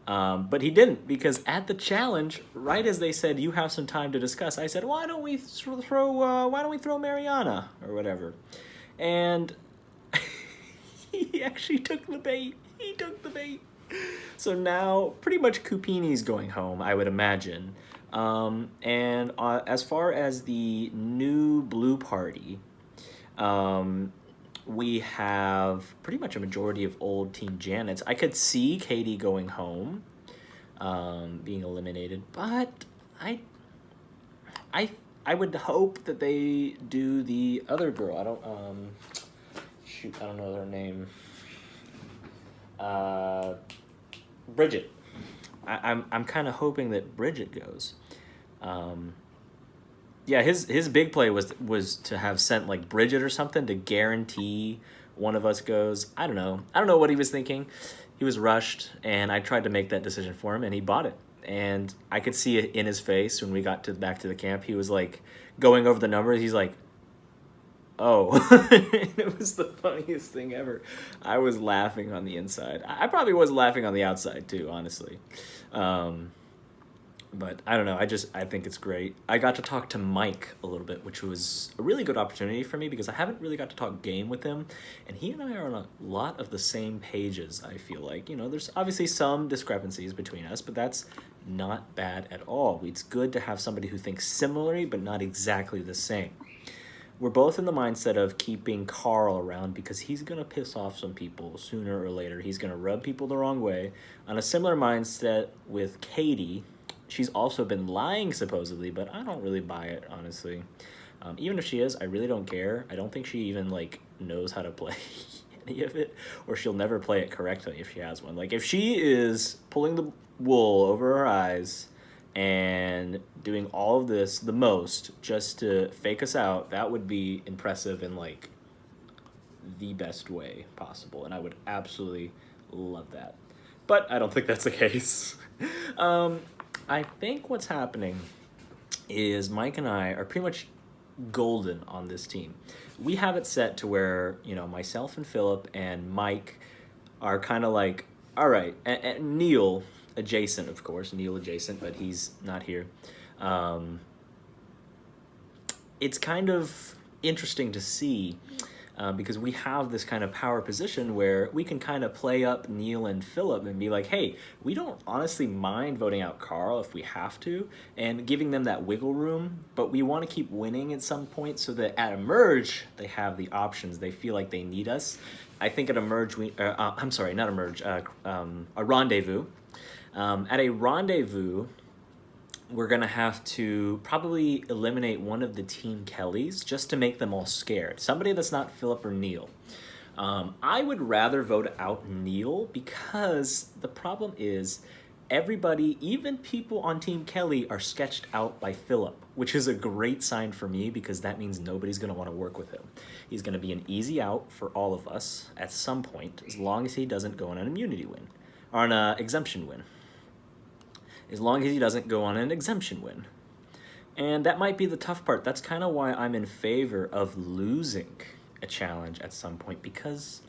But he didn't, because at the challenge, right as they said, you have some time to discuss, I said, why don't we throw Mariana or whatever? And he actually took the bait. He took the bait. So now pretty much Cupini's going home, I would imagine. And as far as the new blue party, we have pretty much a majority of old Team Janets. I could see Katie going home, being eliminated, but I would hope that they do the other girl. I don't know their name. Bridget. I'm kind of hoping that Bridget goes. Yeah, his big play was to have sent like Bridget or something to guarantee one of us goes. I don't know what he was thinking. He was rushed, and I tried to make that decision for him, and he bought it. And I could see it in his face when we got back to the camp. He was like going over the numbers. He's like, oh. It was the funniest thing ever. I was laughing on the inside. I probably was laughing on the outside too, honestly. But I don't know. I think it's great. I got to talk to Mike a little bit, which was a really good opportunity for me because I haven't really got to talk game with him. And he and I are on a lot of the same pages, I feel like. You know, there's obviously some discrepancies between us, but that's not bad at all. It's good to have somebody who thinks similarly, but not exactly the same. We're both in the mindset of keeping Carl around because he's going to piss off some people sooner or later. He's going to rub people the wrong way. On a similar mindset with Katie, she's also been lying supposedly, but I don't really buy it, honestly. Even if she is, I really don't care. I don't think she even like knows how to play any of it, or she'll never play it correctly if she has one. Like if she is pulling the wool over her eyes and doing all of this the most just to fake us out, that would be impressive in like the best way possible, and I would absolutely love that. But I don't think that's the case. I think what's happening is Mike and I are pretty much golden on this team. We have it set to where, you know, myself and Philip and Mike are kind of like, all right, and Neil adjacent, of course, Neil adjacent, but he's not here. It's kind of interesting to see because we have this kind of power position where we can kind of play up Neil and Philip and be like, hey, we don't honestly mind voting out Carl if we have to, and giving them that wiggle room, but we want to keep winning at some point so that at Emerge, they have the options. They feel like they need us. I think at Emerge, a Rendezvous. At a Rendezvous, we're going to have to probably eliminate one of the Team Kellys just to make them all scared. Somebody that's not Philip or Neil. I would rather vote out Neil because the problem is everybody, even people on Team Kelly, are sketched out by Philip, which is a great sign for me because that means nobody's going to want to work with him. He's going to be an easy out for all of us at some point, as long as he doesn't go on an immunity win, or on an exemption win. As long as he doesn't go on an exemption win. And that might be the tough part. That's kind of why I'm in favor of losing a challenge at some point, because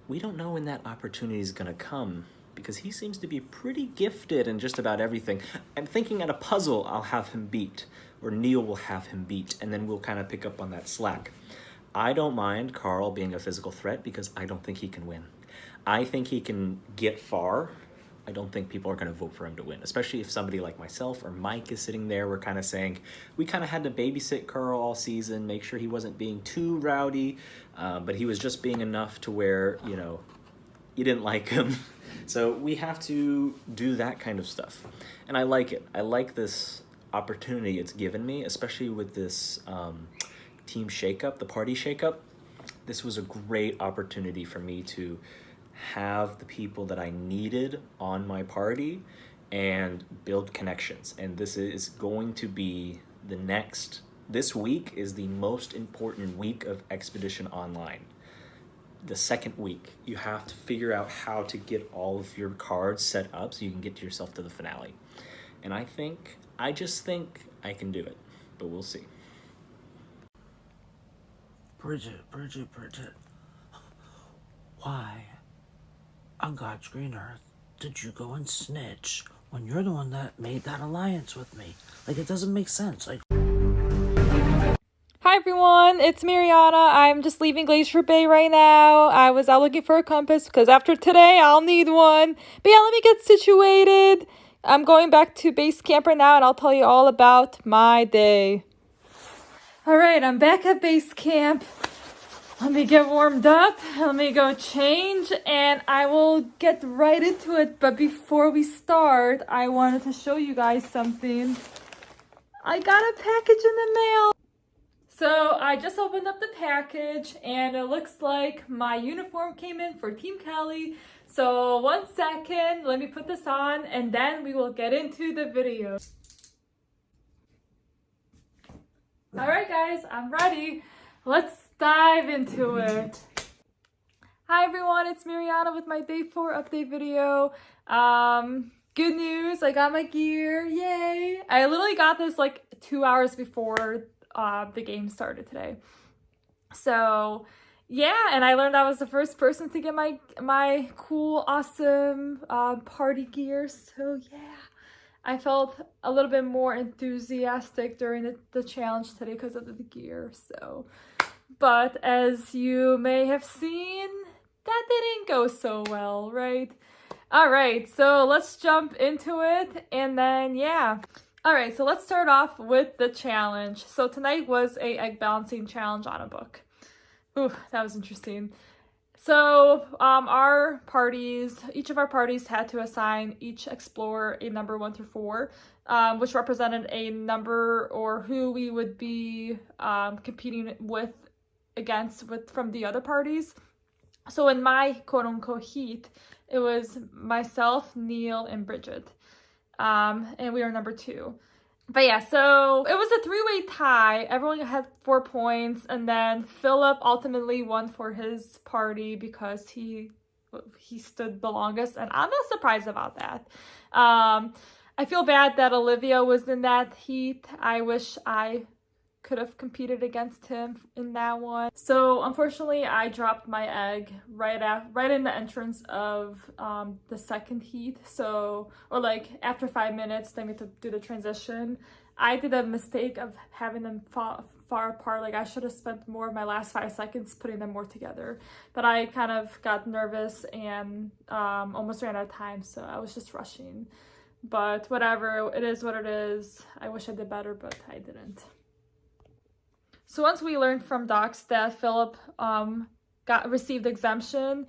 we don't know when that opportunity is going to come, because he seems to be pretty gifted in just about everything. I'm thinking at a puzzle I'll have him beat, or Neil will have him beat, and then we'll kind of pick up on that slack. I don't mind Carl being a physical threat because I don't think he can win. I think he can get far. I don't think people are going to vote for him to win, especially if somebody like myself or Mike is sitting there. We're kind of saying, we kind of had to babysit Carl all season, make sure he wasn't being too rowdy, but he was just being enough to where, you know, you didn't like him. So we have to do that kind of stuff. And I like it. I like this opportunity it's given me, especially with this team shakeup, the party shakeup. This was a great opportunity for me to have the people that I needed on my party and build connections. And this is going to be this week is the most important week of Expedition Online. The second week, you have to figure out how to get all of your cards set up so you can get yourself to the finale. And I just think I can do it, but we'll see. Bridget. Why, on God's green earth, did you go and snitch when you're the one that made that alliance with me? Like, it doesn't make sense. Like, hi everyone, it's Mariana. I'm just leaving Glacier Bay right now. I was out looking for a compass because after today I'll need one. But yeah, let me get situated. I'm going back to base camp right now and I'll tell you all about my day. Alright, I'm back at base camp. Let me get warmed up, let me go change, and I will get right into it. But before we start, I wanted to show you guys something. I got a package in the mail. So I just opened up the package and it looks like my uniform came in for Team Kelly. So 1 second, let me put this on and then we will get into the video. All right guys, I'm ready. Let's dive into it. Hi everyone, it's Mariana with my day 4 update video. Good news, I got my gear, yay. I literally got this like 2 hours before the game started today. So yeah, and I learned I was the first person to get my cool, awesome party gear. So yeah, I felt a little bit more enthusiastic during the challenge today because of the gear. So, but as you may have seen, that didn't go so well, right? All right, so let's jump into it and then yeah. All right, so let's start off with the challenge. So tonight was a egg balancing challenge on a book. Ooh, that was interesting. So each of our parties had to assign each explorer a number 1 through 4, which represented a number or who we would be competing against from the other parties. So in my quote-unquote heat, it was myself, Neil, and Bridget. And we were number 2. But yeah, so it was a 3-way tie. Everyone had 4 points, and then Philip ultimately won for his party because he stood the longest, and I'm not surprised about that. I feel bad that Olivia was in that heat. I wish I could have competed against him in that one. So unfortunately, I dropped my egg right in the entrance of the second heat. So, or like after 5 minutes, then we had to do the transition. I did a mistake of having them far apart. Like I should have spent more of my last 5 seconds putting them more together. But I kind of got nervous and almost ran out of time. So I was just rushing. But whatever, it is what it is. I wish I did better, but I didn't. So once we learned from Docs that Philip received exemption,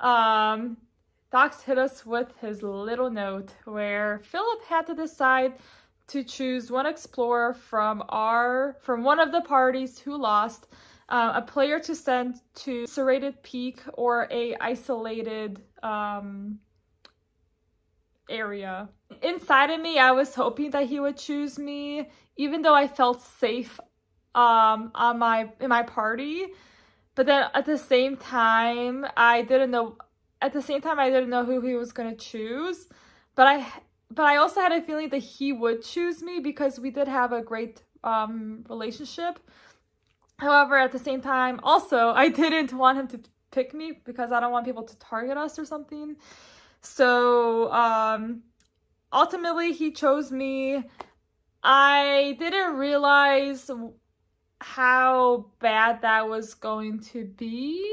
Docs hit us with his little note where Philip had to decide to choose one explorer from one of the parties who lost, a player to send to Serrated Peak or a isolated area. Inside of me, I was hoping that he would choose me, even though I felt safe in my party. But then at the same time I didn't know who he was going to choose, but I also had a feeling that he would choose me because we did have a great relationship. However, at the same time also I didn't want him to pick me because I don't want people to target us or something. So ultimately he chose me. I didn't realize how bad that was going to be.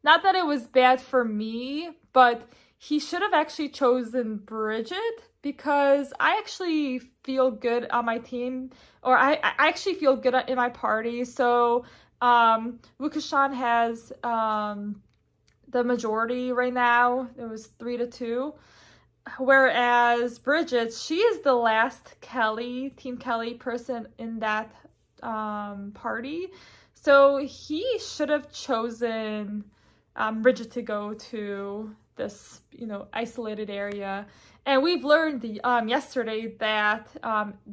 Not that it was bad for me, but he should have actually chosen Bridget, because I actually feel good on my team, or I actually feel good in my party. So Wukashan has the majority right now. It was 3-2. Whereas Bridget, she is the last Team Kelly person in that party. So he should have chosen Bridget to go to this, isolated area. And we've learned yesterday that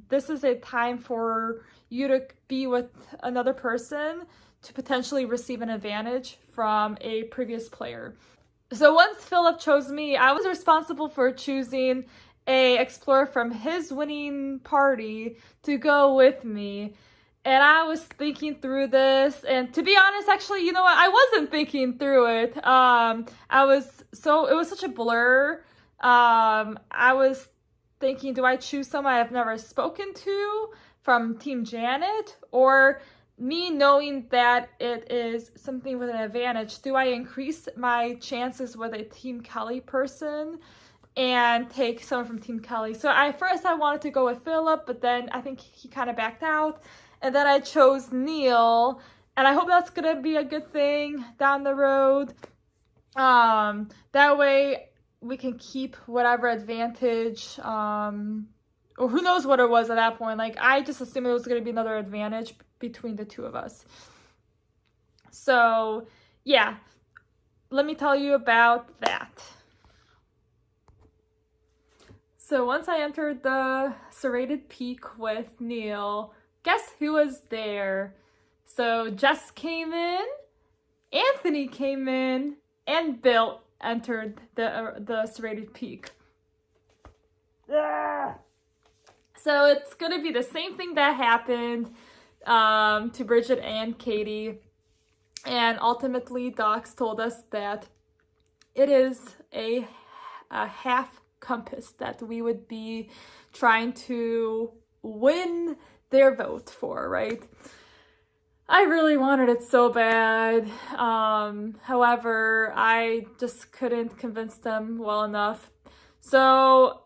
this is a time for you to be with another person to potentially receive an advantage from a previous player. So once Philip chose me, I was responsible for choosing a explorer from his winning party to go with me. And I was thinking through this, and to be honest, actually, you know what? I wasn't thinking through it. It was such a blur. I was thinking, do I choose someone I've never spoken to from Team Janet, or me knowing that it is something with an advantage, do I increase my chances with a Team Kelly person and take someone from Team Kelly? So first I wanted to go with Philip, but then I think he kind of backed out. And then I chose Neil, and I hope that's going to be a good thing down the road. That way we can keep whatever advantage, or who knows what it was at that point. Like, I just assumed it was going to be another advantage between the two of us. So, yeah, let me tell you about that. So once I entered the serrated peak with Neil, guess who was there? So Jess came in, Anthony came in, and Bill entered the serrated peak. So it's going to be the same thing that happened to Bridget and Katie. And ultimately, Docs told us that it is a half compass that we would be trying to win their vote for, right? I really wanted it so bad. However, I just couldn't convince them well enough. So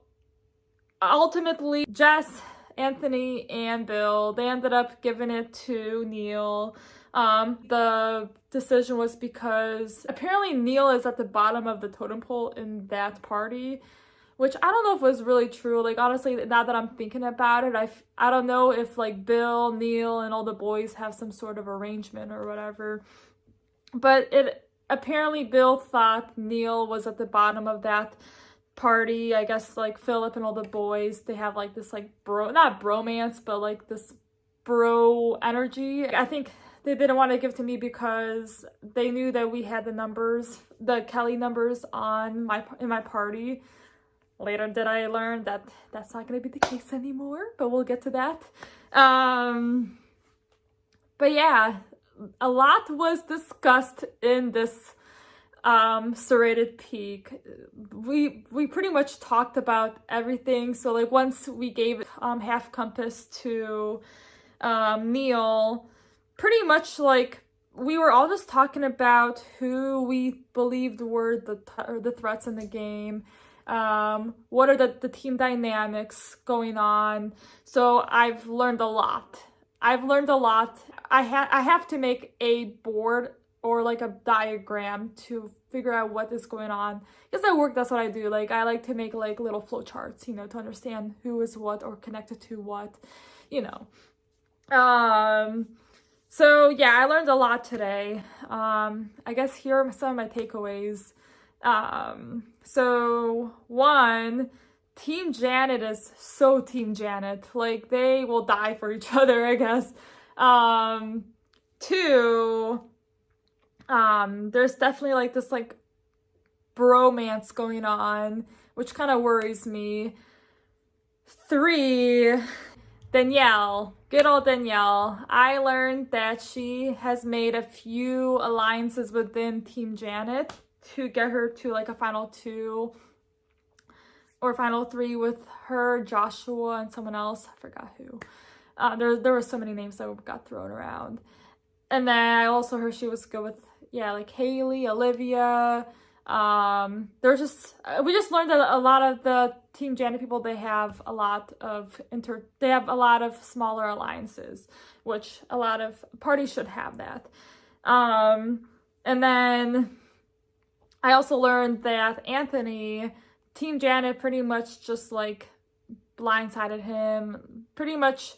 ultimately, Jess, Anthony, and Bill, they ended up giving it to Neil. The decision was because apparently Neil is at the bottom of the totem pole in that party, which I don't know if was really true. Like, honestly, now that I'm thinking about it, I don't know if, like, Bill, Neil, and all the boys have some sort of arrangement or whatever. But apparently Bill thought Neil was at the bottom of that party. I guess, like, Philip and all the boys, they have, like, this, like, not bromance, but, like, this bro energy. I think they didn't want to give to me because they knew that we had the Kelly numbers in my party. Later did I learn that that's not going to be the case anymore, but we'll get to that. But yeah, a lot was discussed in this serrated peak. We pretty much talked about everything. So, like, once we gave half compass to Neil, pretty much, like, we were all just talking about who we believed were the threats in the game. What are the team dynamics going on? So I've learned a lot. I have to make a board or like a diagram to figure out what is going on. Because at work, that's what I do. Like, I like to make like little flow charts, to understand who is what or connected to what, So yeah, I learned a lot today. I guess here are some of my takeaways. So one, Team Janet is so Team Janet. Like, they will die for each other, I guess. Two, there's definitely like this like bromance going on, which kind of worries me. Three, Danielle, good old Danielle. I learned that she has made a few alliances within Team Janet to get her to like a final two. or final three with her, Joshua, and someone else. I forgot who. There were so many names that got thrown around. And then I also heard she was good with, like Haley, Olivia. We just learned that a lot of the Team Janet people, they have a lot of smaller alliances, which a lot of parties should have that. And then I also learned that Anthony, Team Janet pretty much just like blindsided him. Pretty much,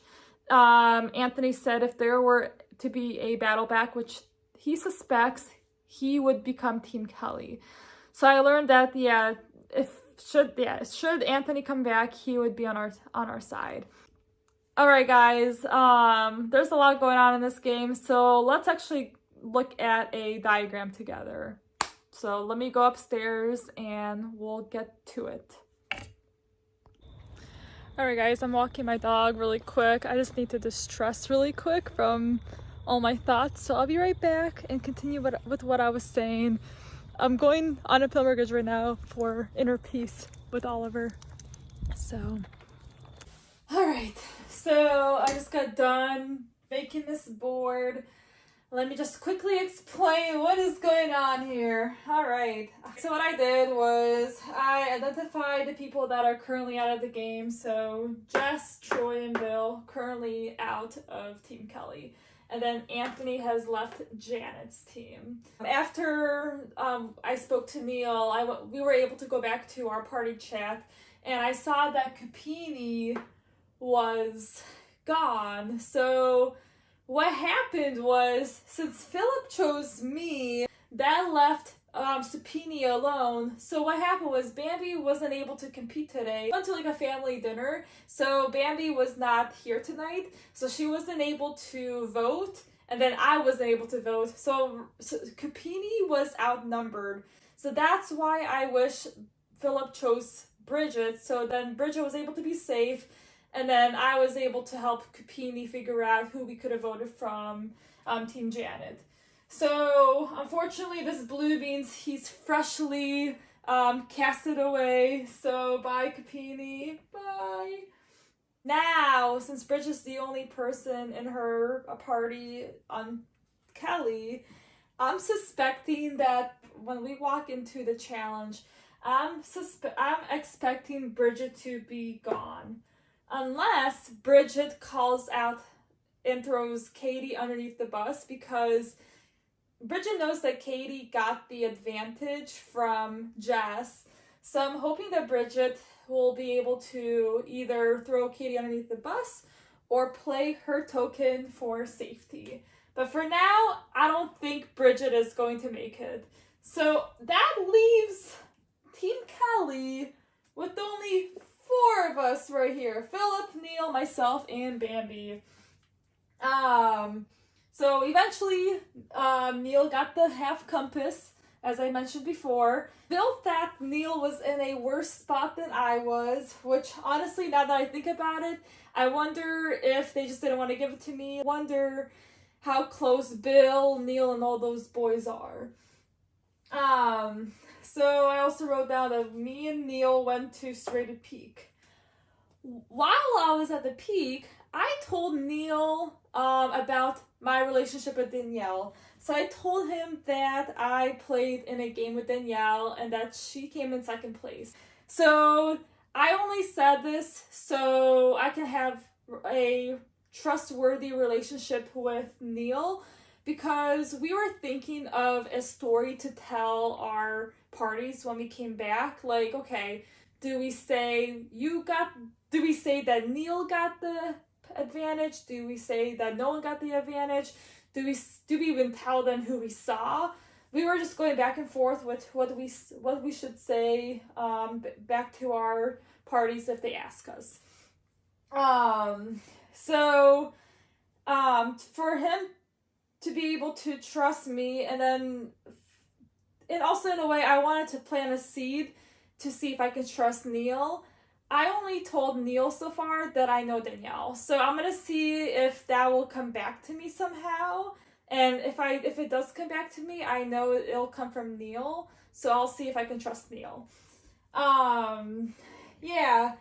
Anthony said if there were to be a battle back, which he suspects, he would become Team Kelly. So I learned that should Anthony come back, he would be on our side. All right, guys. There's a lot going on in this game, so let's actually look at a diagram together. So let me go upstairs and we'll get to it. Alright guys, I'm walking my dog really quick. I just need to distress really quick from all my thoughts. So I'll be right back and continue with what I was saying. I'm going on a pilgrimage right now for inner peace with Oliver. So, alright. So I just got done making this board. Let me just quickly explain what is going on here. Alright, so what I did was I identified the people that are currently out of the game. So Jess, Troy, and Bill currently out of Team Kelly. And then Anthony has left Janet's team. After I spoke to Neil, we were able to go back to our party chat, and I saw that Capini was gone. So what happened was, since Philip chose me, that left Supini alone. So what happened was Bambi wasn't able to compete today. We went to like a family dinner, so Bambi was not here tonight, so she wasn't able to vote, and then I wasn't able to vote. So Capini was outnumbered. So that's why I wish Philip chose Bridget, so then Bridget was able to be safe, and then I was able to help Capini figure out who we could have voted from Team Janet. So, unfortunately, this blue means he's freshly casted away. So, bye, Capini. Bye. Now, since Bridget's the only person in her party on Kelly, I'm suspecting that when we walk into the challenge, I'm expecting Bridget to be gone. Unless Bridget calls out and throws Katie underneath the bus, because Bridget knows that Katie got the advantage from Jess. So I'm hoping that Bridget will be able to either throw Katie underneath the bus or play her token for safety. But for now, I don't think Bridget is going to make it. So that leaves Team Kelly with only 4 of us right here. Philip, Neil, myself, and Bambi. So eventually, Neil got the half compass, as I mentioned before. Bill thought Neil was in a worse spot than I was, which honestly, now that I think about it, I wonder if they just didn't want to give it to me. I wonder how close Bill, Neil, and all those boys are. So I also wrote down that me and Neil went to Serrated Peak. While I was at the peak, I told Neil about my relationship with Danielle. So I told him that I played in a game with Danielle and that she came in second place. So I only said this so I can have a trustworthy relationship with Neil, because we were thinking of a story to tell our parties when we came back. Like, okay, do we say that Neil got the advantage? Do we say that no one got the advantage? Do we even tell them who we saw? We were just going back and forth with what we should say back to our parties if they ask us. So for him to be able to trust me, and also in a way I wanted to plant a seed to see if I could trust Neil. I only told Neil so far that I know Danielle. So I'm going to see if that will come back to me somehow. And if it does come back to me, I know it'll come from Neil. So I'll see if I can trust Neil. Yeah.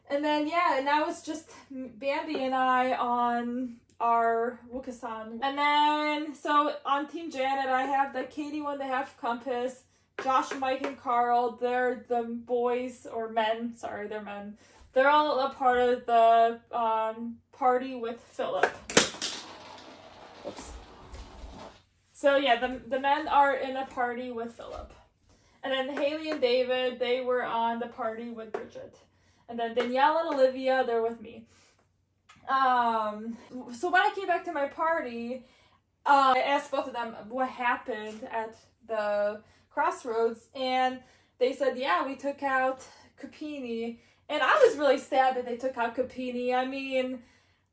And then, yeah, and now it's just Bambi and I on our Wukasan. And then, so on Team Janet, I have the Katie one, the half compass, Josh, Mike, and Carl. They're the boys, or men, sorry, they're men. They're all a part of the party with Philip. Oops. So yeah, the men are in a party with Philip. And then Haley and David, they were on the party with Bridget. And then Danielle and Olivia, they're with me. So when I came back to my party, I asked both of them what happened at the crossroads, and they said, yeah, we took out Capini. And I was really sad that they took out Capini. I mean,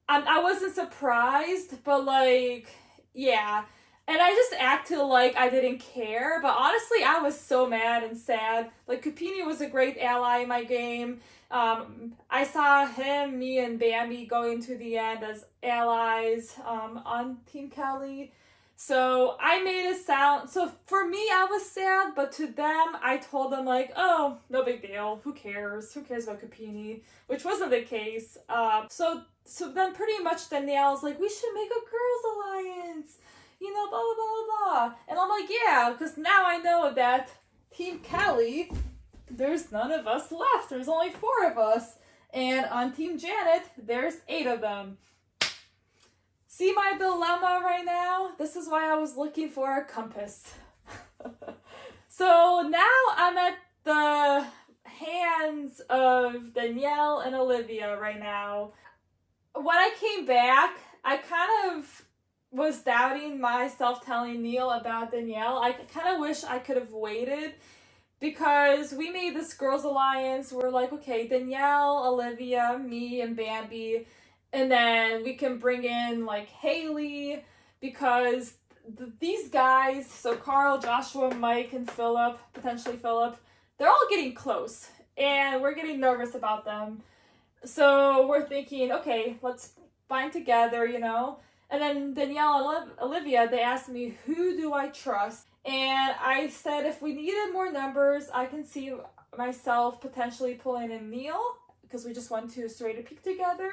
I wasn't surprised, but like, yeah. And I just acted like I didn't care, but honestly, I was so mad and sad. Like, Capini was a great ally in my game. I saw him, me, and Bambi going to the end as allies on Team Kelly. So I made it sound, so for me, I was sad, but to them, I told them like, oh, no big deal. Who cares? Who cares about Capini? Which wasn't the case. So then pretty much Danielle's like, we should make a girls' alliance. You know, blah, blah, blah, blah. And I'm like, yeah, because now I know that Team Kelly, there's none of us left. There's only 4 of us. And on Team Janet, there's 8 of them. See my dilemma right now? This is why I was looking for a compass. So now I'm at the hands of Danielle and Olivia right now. When I came back, I kind of was doubting myself telling Neil about Danielle. I kind of wish I could have waited, because we made this girls alliance. We're like, okay, Danielle, Olivia, me, and Bambi, and then we can bring in like Haley, because these guys, so Carl, Joshua, Mike, and Philip, potentially Philip, they're all getting close, and we're getting nervous about them. So we're thinking, okay, let's bind together, you know. And then Danielle and Olivia, they asked me, who do I trust? And I said, if we needed more numbers, I can see myself potentially pulling in Neil, because we just went to Serrata Peak together.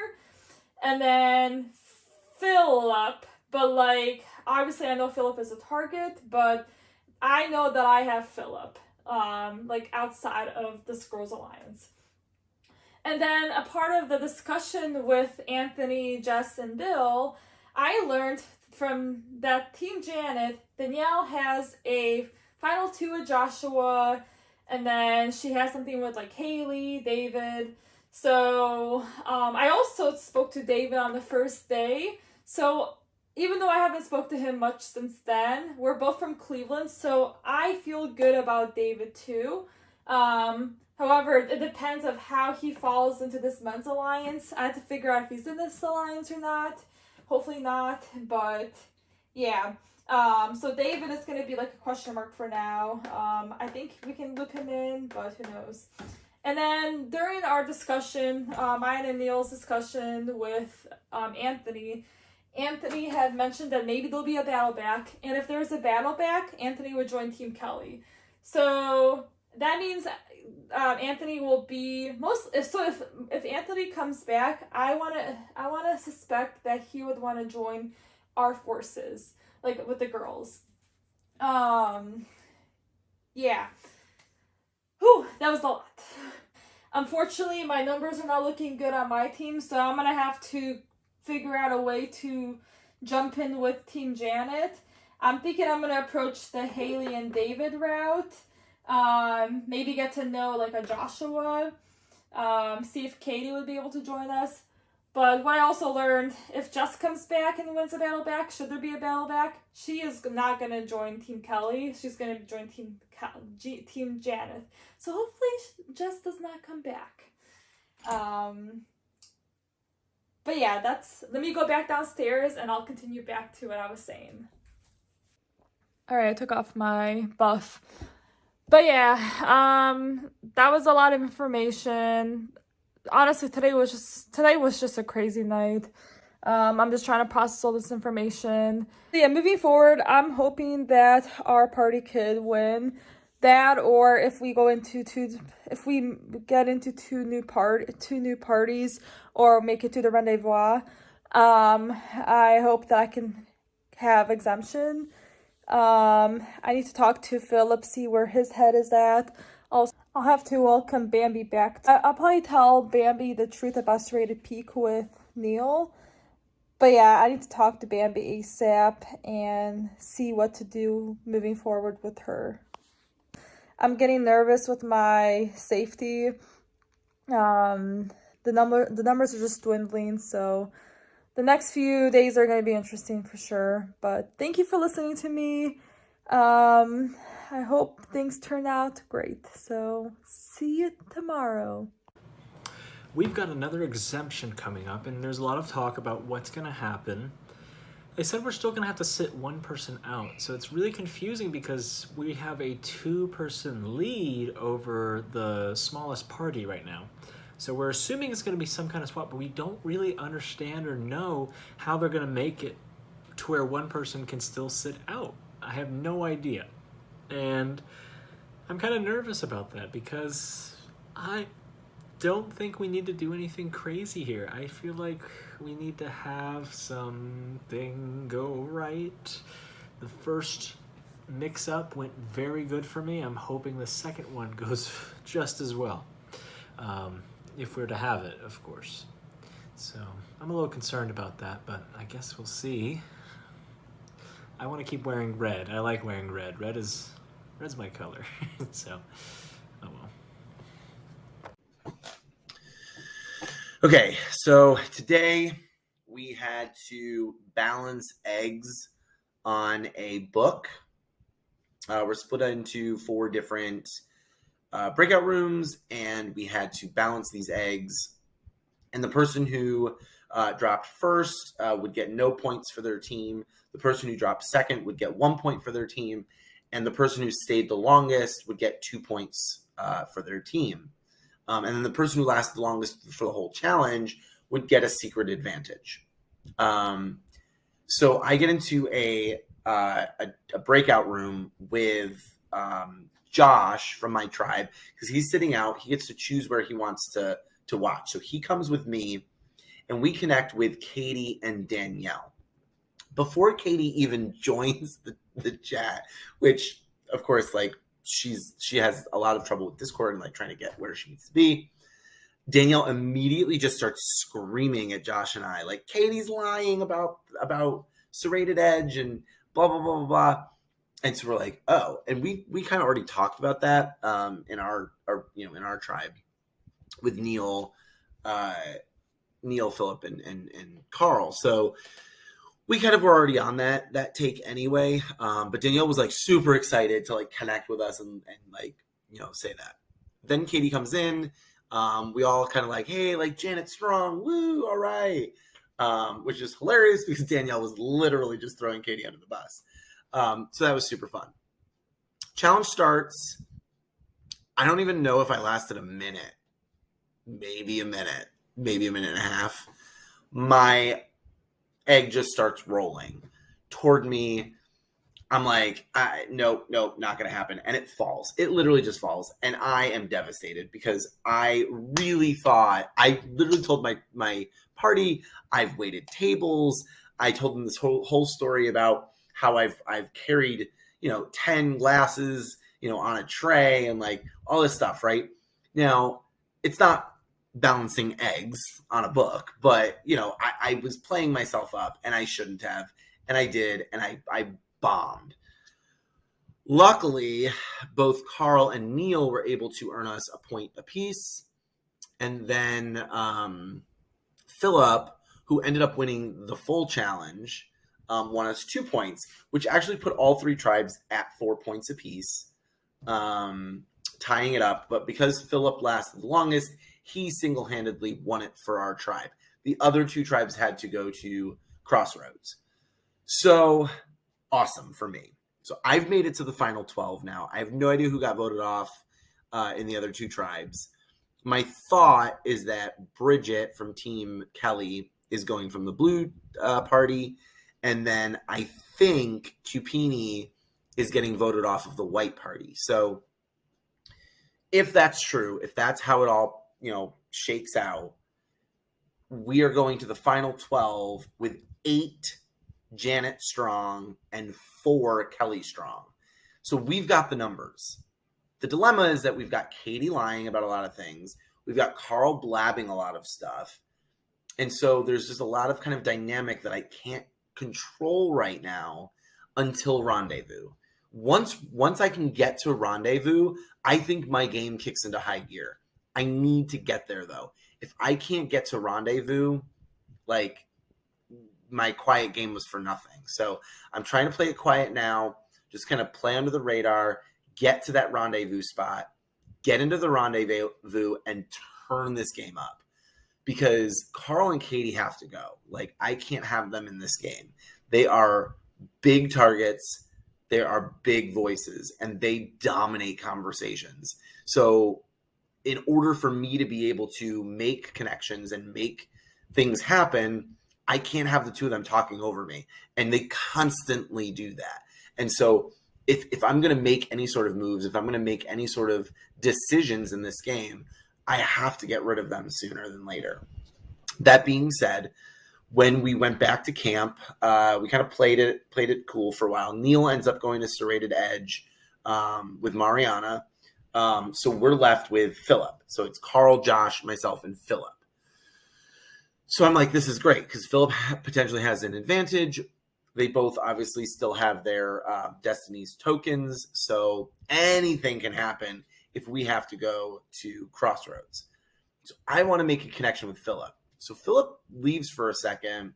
And then Philip, but like, obviously I know Philip is a target, but I know that I have Philip, like outside of the Girls Alliance. And then a part of the discussion with Anthony, Jess, and Bill, I learned from that Team Janet, Danielle has a final 2 with Joshua, and then she has something with like Haley, David. So I also spoke to David on the first day. So even though I haven't spoke to him much since then, we're both from Cleveland, so I feel good about David too. However, it depends of how he falls into this men's alliance. I have to figure out if he's in this alliance or not. Hopefully not, but yeah. So David is going to be like a question mark for now. I think we can look him in, but who knows. And then during our discussion, mine and Neil's discussion with Anthony, Anthony had mentioned that maybe there'll be a battle back. And if there's a battle back, Anthony would join Team Kelly. So that means Anthony will be if Anthony comes back, I wanna suspect that he would want to join our forces, like with the girls. Yeah. Whew, that was a lot. Unfortunately, my numbers are not looking good on my team, so I'm gonna have to figure out a way to jump in with Team Janet. I'm thinking I'm gonna approach the Haley and David route. Maybe get to know like a Joshua, see if Katie would be able to join us. But what I also learned, if Jess comes back and wins a battle back, should there be a battle back, she is not going to join Team Kelly. She's going to join Team Janet. So hopefully Jess does not come back. But yeah, let me go back downstairs and I'll continue back to what I was saying. Alright, I took off my buff. But yeah, that was a lot of information. Honestly, today was just a crazy night. I'm just trying to process all this information. Yeah, moving forward, I'm hoping that our party could win that, or if we go into if we get into two new parties, or make it to the rendezvous, I hope that I can have Exemption. I need to talk to Philip, see where his head is at. Also, I'll have to welcome Bambi back. I'll probably tell Bambi the truth about Serrated Peak with Neil. But yeah, I need to talk to Bambi ASAP and see what to do moving forward with her. I'm getting nervous with my safety. The numbers are just dwindling, so the next few days are going to be interesting for sure. But thank you for listening to me. I hope things turn out great. So see you tomorrow. We've got another exemption coming up, and there's a lot of talk about what's going to happen. They said we're still going to have to sit one person out, so it's really confusing because we have a 2-person lead over the smallest party right now. So we're assuming it's going to be some kind of swap, but we don't really understand or know how they're going to make it to where one person can still sit out. I have no idea. And I'm kind of nervous about that because I don't think we need to do anything crazy here. I feel like we need to have something go right. The first mix-up went very good for me. I'm hoping the second one goes just as well. If we're to have it, of course. So I'm a little concerned about that, but I guess we'll see. I want to keep wearing red. I like wearing red. Red's my color. So, oh well. Okay, so today we had to balance eggs on a book. We're split into 4 different breakout rooms, and we had to balance these eggs. And the person who dropped first would get no points for their team. The person who dropped second would get 1 point for their team. And the person who stayed the longest would get 2 points for their team. And then the person who lasted the longest for the whole challenge would get a secret advantage. So I get into a breakout room with Josh from my tribe because he's sitting out. He gets to choose where he wants to watch. So he comes with me, and we connect with Katie and Danielle. Before Katie even joins the chat, which of course, like she has a lot of trouble with Discord and like trying to get where she needs to be, Danielle immediately just starts screaming at Josh and I, like, Katie's lying about Serrated Edge and blah blah blah blah blah. And so we're like, oh, and we kind of already talked about that in our in our tribe with Neil, Philip, and Carl. So we kind of were already on that take anyway. But Danielle was like super excited to like connect with us and like, say that. Then Katie comes in. We all kind of like, hey, like Janet Strong, woo, all right. Which is hilarious because Danielle was literally just throwing Katie under the bus. So that was super fun. Challenge starts. I don't even know if I lasted a minute, maybe a minute and a half. My egg just starts rolling toward me. I'm like, nope, not going to happen. And it falls. It literally just falls. And I am devastated because I literally told my party, I've waited tables. I told them this whole story about how I've carried, 10 glasses, on a tray and like all this stuff, right? Now, it's not balancing eggs on a book, but, I was playing myself up and I shouldn't have. And I did. And I bombed. Luckily, both Carl and Neil were able to earn us a point apiece. And then Philip, who ended up winning the full challenge, won us 2 points, which actually put all 3 tribes at 4 points apiece, tying it up. But because Philip lasted the longest, he single-handedly won it for our tribe. The other 2 tribes had to go to Crossroads. So awesome for me. So I've made it to the final 12 now. I have no idea who got voted off in the other 2 tribes. My thought is that Bridget from Team Kelly is going from the blue party. And then I think Cupini is getting voted off of the white party. So if that's true, if that's how it all, shakes out, we are going to the final 12 with 8 Janet Strong and 4 Kelly Strong. So we've got the numbers. The dilemma is that we've got Katie lying about a lot of things. We've got Carl blabbing a lot of stuff. And so there's just a lot of kind of dynamic that I can't control right now until Rendezvous. Once I can get to Rendezvous, I think my game kicks into high gear. I need to get there, though. If I can't get to Rendezvous, like, my quiet game was for nothing. So I'm trying to play it quiet now, just kind of play under the radar, get to that Rendezvous spot, get into the Rendezvous, and turn this game up. Because Carl and Katie have to go. Like, I can't have them in this game. They are big targets. They are big voices, and they dominate conversations. So in order for me to be able to make connections and make things happen, I can't have the two of them talking over me. And they constantly do that. And so if I'm going to make any sort of moves, if I'm going to make any sort of decisions in this game, I have to get rid of them sooner than later. That being said, when we went back to camp, we kind of played it cool for a while. Neil ends up going to Serrated Edge with Mariana. So we're left with Philip. So it's Carl, Josh, myself, and Philip. So I'm like, this is great because Philip potentially has an advantage. They both obviously still have their Destiny's tokens. So anything can happen if we have to go to Crossroads. So I want to make a connection with Philip. So Philip leaves for a second,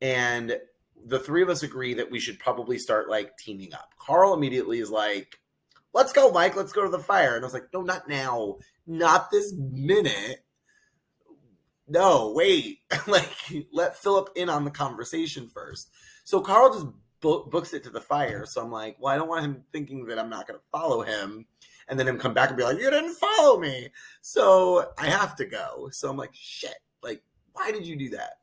and the three of us agree that we should probably start, like, teaming up. Carl immediately is like, let's go, Mike. Let's go to the fire. And I was like, no, not now. Not this minute. No, wait. Like, let Philip in on the conversation first. So Carl just books it to the fire. So I'm like, well, I don't want him thinking that I'm not going to follow him. And then him come back and be like, you didn't follow me. So I have to go. So I'm like, shit. Like, why did you do that?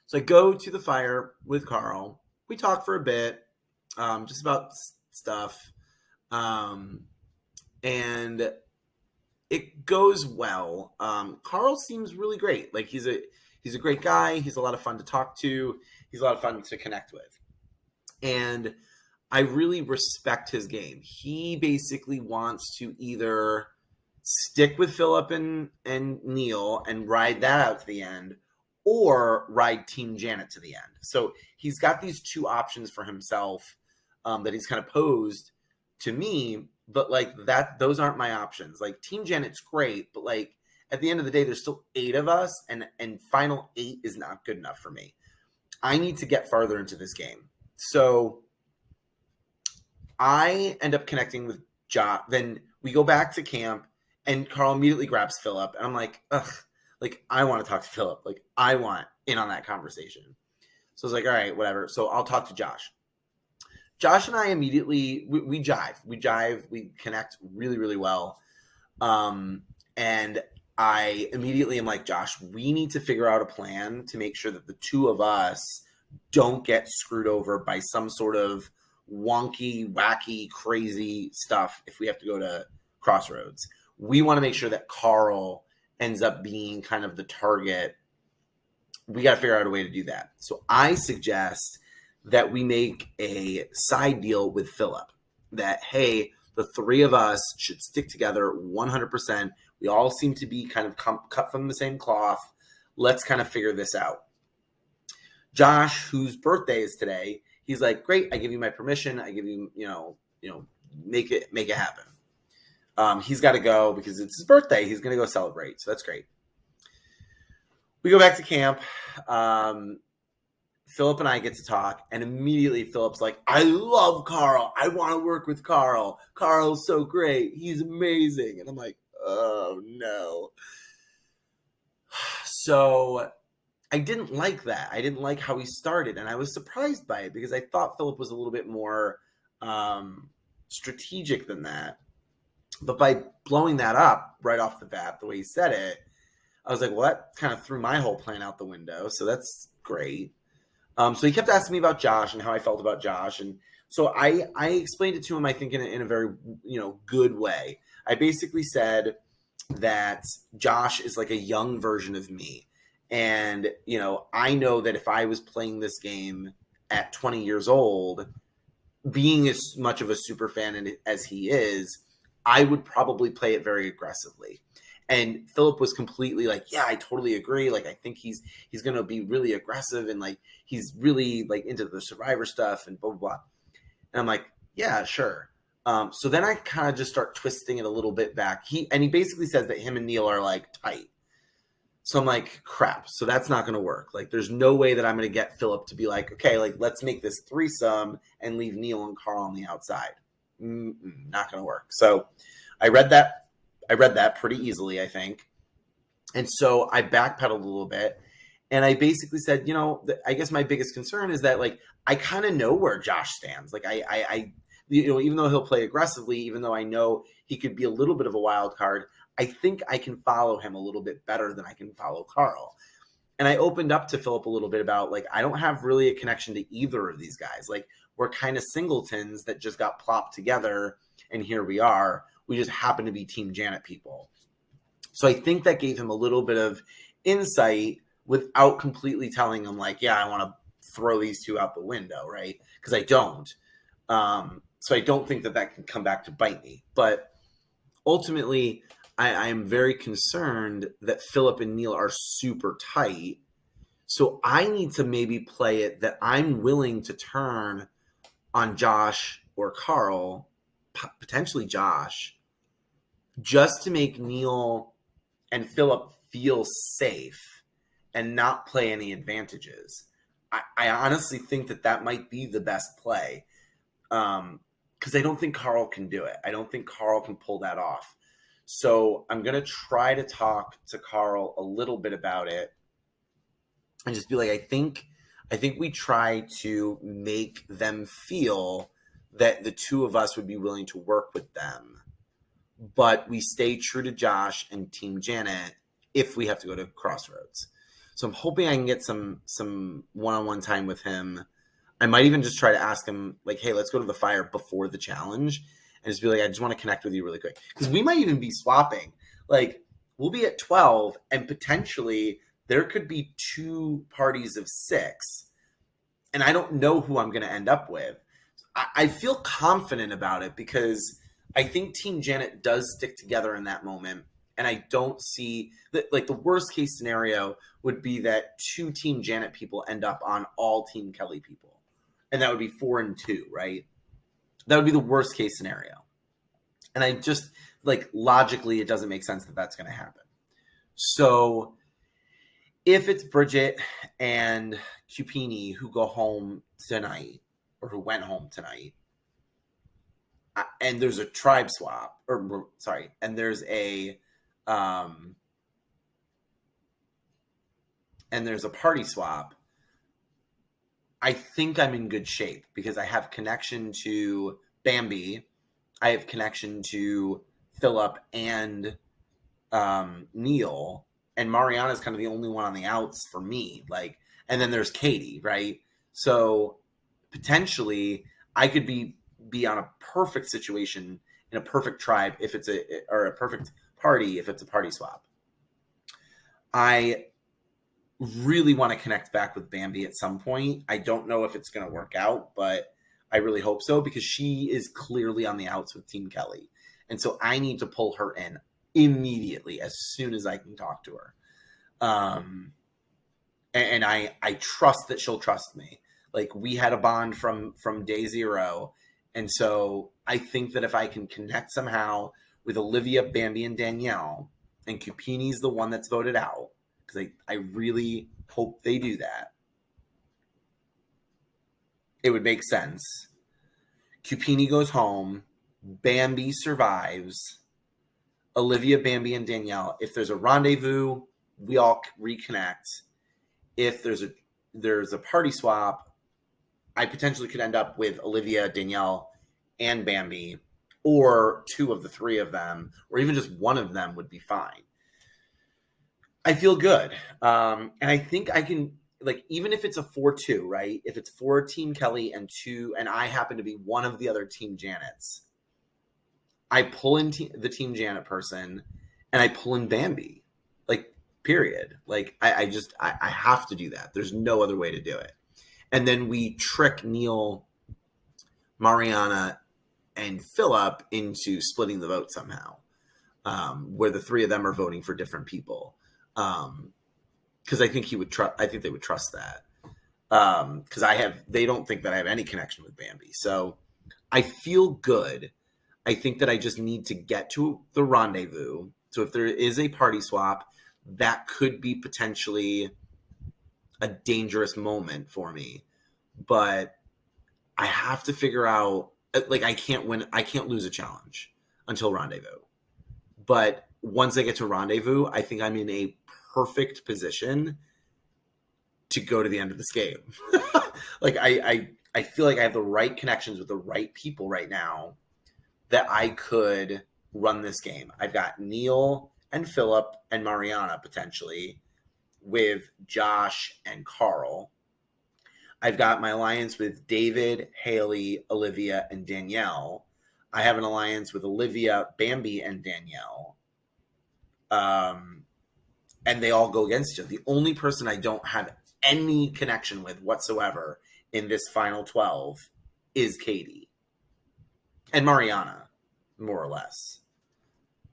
So I go to the fire with Carl. We talk for a bit, just about stuff. And it goes well. Carl seems really great. Like, he's a great guy. He's a lot of fun to talk to. He's a lot of fun to connect with. And I really respect his game. He basically wants to either stick with Philip and Neil and ride that out to the end, or ride Team Janet to the end. So he's got these two options for himself that he's kind of posed to me, but like that, those aren't my options. Like, Team Janet's great, but like at the end of the day, there's still 8 of us, and final 8 is not good enough for me. I need to get farther into this game. So I end up connecting with Josh. Then we go back to camp, and Carl immediately grabs Philip, and I'm like, ugh, like, I want to talk to Philip. Like, I want in on that conversation. So I was like, all right, whatever. So I'll talk to Josh. Josh and I immediately, we jive, we connect really, really well. And I immediately am like, Josh, we need to figure out a plan to make sure that the two of us don't get screwed over by some sort of wonky, wacky, crazy stuff if we have to go to Crossroads. We want to make sure that Carl ends up being kind of the target. We got to figure out a way to do that. So I suggest that we make a side deal with Philip that, hey, the three of us should stick together 100%. We all seem to be kind of cut from the same cloth. Let's kind of figure this out. Josh, whose birthday is today, he's like, great, I give you my permission. I give you, make it happen. He's got to go because it's his birthday. He's going to go celebrate. So that's great. We go back to camp. Philip and I get to talk, and immediately Philip's like, I love Carl. I want to work with Carl. Carl's so great. He's amazing. And I'm like, oh, no. So I didn't like that. I didn't like how he started, and I was surprised by it because I thought Philip was a little bit more strategic than that. But by blowing that up right off the bat, the way he said it, I was like, well, that kind of threw my whole plan out the window. So that's great. So he kept asking me about Josh and how I felt about Josh, and so I explained it to him, I think, in a very, good way. I basically said that Josh is like a young version of me, and I know that if I was playing this game at 20 years old, being as much of a super fan as he is, I would probably play it very aggressively. And Philip was completely like, yeah, I totally agree. Like, I think he's going to be really aggressive, and like, he's really like into the Survivor stuff and blah, blah, blah. And I'm like, yeah, sure. So then I kind of just start twisting it a little bit back. He basically says that him and Neil are like tight. So I'm like, crap. So that's not going to work. Like, there's no way that I'm going to get Philip to be like, okay, like, let's make this threesome and leave Neil and Carl on the outside. Not going to work. So I read that pretty easily, I think. And so I backpedaled a little bit, and I basically said, I guess my biggest concern is that, like, I kind of know where Josh stands. Like, I even though he'll play aggressively, even though I know he could be a little bit of a wild card, I think I can follow him a little bit better than I can follow Carl. And I opened up to Philip a little bit about, like, I don't have really a connection to either of these guys. Like, we're kind of singletons that just got plopped together, and here we are. We just happen to be Team Janet people. So I think that gave him a little bit of insight without completely telling him, like, yeah, I want to throw these two out the window, right? Because I don't. So I don't think that can come back to bite me. But ultimately, I am very concerned that Philip and Neil are super tight. So I need to maybe play it that I'm willing to turn on Josh or Carl, potentially Josh, just to make Neil and Philip feel safe and not play any advantages. I honestly think that might be the best play, because I don't think Carl can do it. I don't think Carl can pull that off. So I'm going to try to talk to Carl a little bit about it and just be like, I think we try to make them feel that the two of us would be willing to work with them, but we stay true to Josh and Team Janet if we have to go to Crossroads. So I'm hoping I can get some one-on-one time with him. I might even just try to ask him, like, hey, let's go to the fire before the challenge, and just be like, I just want to connect with you really quick. Because we might even be swapping. Like, we'll be at 12, and potentially there could be 2 parties of 6, and I don't know who I'm going to end up with. I feel confident about it because I think Team Janet does stick together in that moment, and I don't see that. Like, the worst case scenario would be that 2 Team Janet people end up on all Team Kelly people, and that would be 4 and 2, right? That would be the worst case scenario. And I just, like, logically, it doesn't make sense that that's going to happen. So if it's Bridget and Cupini who go home tonight, or who went home tonight, and there's a tribe swap, and there's a party swap, I think I'm in good shape because I have connection to Bambi, I have connection to Philip and Neil, and Mariana's kind of the only one on the outs for me. Like, and then there's Katie, right? So potentially I could be on a perfect situation in a perfect tribe if it's a perfect party if it's a party swap. I really want to connect back with Bambi at some point. I don't know if it's going to work out, but I really hope so because she is clearly on the outs with Team Kelly. And so I need to pull her in immediately as soon as I can talk to her. And I trust that she'll trust me. Like, we had a bond from day 0. And so I think that if I can connect somehow with Olivia, Bambi, and Danielle, and Cupini's the one that's voted out, because I really hope they do that, it would make sense. Cupini goes home, Bambi survives, Olivia, Bambi, and Danielle. If there's a rendezvous, we all reconnect. If there's a party swap, I potentially could end up with Olivia, Danielle, and Bambi, or 2 of the 3 of them, or even just one of them would be fine. I feel good. And I think I can like, even if it's a 4-2, right? If it's 4 Team Kelly and 2, and I happen to be one of the other Team Janets, I pull in the Team Janet person and I pull in Bambi. Like, period. Like, I have to do that. There's no other way to do it. And then we trick Neil, Mariana, and Philip into splitting the vote somehow, where the 3 of them are voting for different people. Because I think I think they would trust that. Because they don't think that I have any connection with Bambi. So I feel good. I think that I just need to get to the rendezvous. So if there is a party swap, that could be potentially a dangerous moment for me. But I have to figure out, like, I can't lose a challenge until rendezvous. But once I get to rendezvous, I think I'm in a perfect position to go to the end of this game. Like, I feel like I have the right connections with the right people right now that I could run this game. I've got Neil and Philip and Mariana potentially, with Josh and Carl. I've got my alliance with David, Haley, Olivia, and Danielle. I have an alliance with Olivia, Bambi, and Danielle. And they all go against each other. The only person I don't have any connection with whatsoever in this final 12 is Katie. And Mariana, more or less.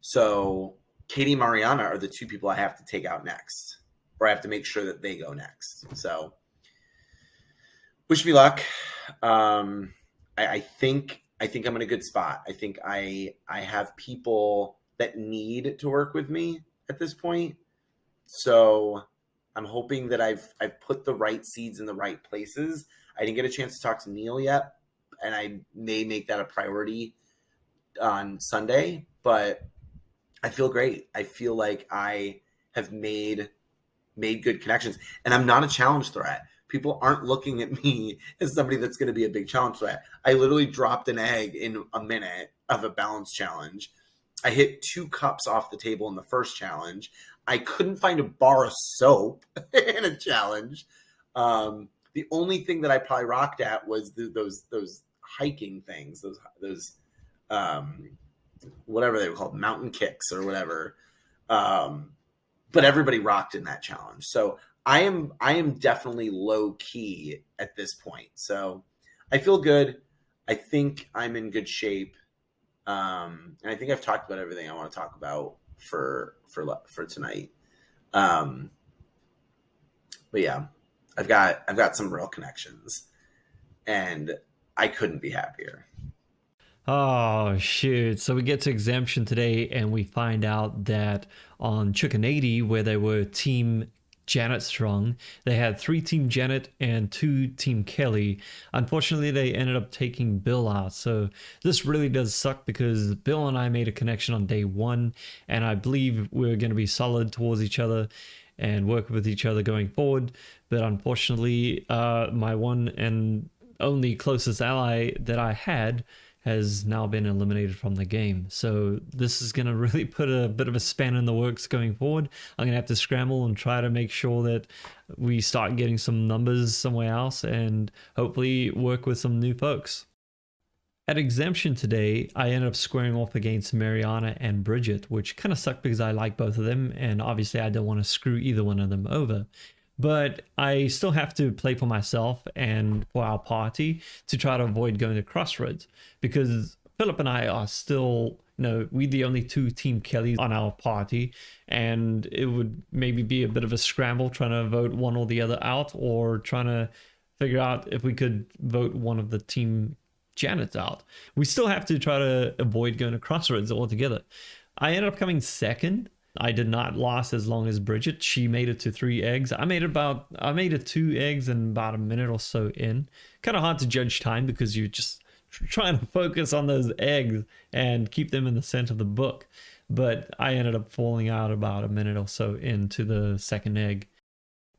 So Katie and Mariana are the 2 people I have to take out next. Or I have to make sure that they go next. So wish me luck. I think I'm in a good spot. I think I have people that need to work with me at this point. So I'm hoping that I've put the right seeds in the right places. I didn't get a chance to talk to Neil yet, and I may make that a priority on Sunday, but I feel great. I feel like I have made good connections, and I'm not a challenge threat. People aren't looking at me as somebody that's going to be a big challenge threat. I literally dropped an egg in a minute of a balance challenge. I hit 2 cups off the table in the first challenge. I couldn't find a bar of soap in a challenge. The only thing that I probably rocked at was those hiking things, those whatever they were called, mountain kicks or whatever. But everybody rocked in that challenge. So I am definitely low key at this point. So I feel good. I think I'm in good shape. And I think I've talked about everything I want to talk about for tonight. But yeah, I've got some real connections, and I couldn't be happier. Oh, shoot. So we get to Exemption today, and we find out that on Chicken 80, where they were Team Janet strong, they had 3 Team Janet and 2 Team Kelly. Unfortunately, they ended up taking Bill out. So this really does suck, because Bill and I made a connection on day 1, and I believe we're going to be solid towards each other and work with each other going forward. But unfortunately, my one and only closest ally that I had has now been eliminated from the game. So this is going to really put a bit of a span in the works going forward. I'm going to have to scramble and try to make sure that we start getting some numbers somewhere else, and hopefully work with some new folks. At Exemption today, I ended up squaring off against Mariana and Bridget, which kind of sucked because I like both of them, and obviously I don't want to screw either one of them over. But I still have to play for myself and for our party to try to avoid going to Crossroads, because Philip and I are still, we're the only 2 Team Kellys on our party, and it would maybe be a bit of a scramble trying to vote one or the other out, or trying to figure out if we could vote one of the Team Janets out. We still have to try to avoid going to Crossroads altogether. I ended up coming second. I did not last as long as Bridget. She made it to 3 eggs. I made it 2 eggs in about a minute or so in. Kind of hard to judge time because you're just trying to focus on those eggs and keep them in the center of the book. But I ended up falling out about a minute or so into the second egg.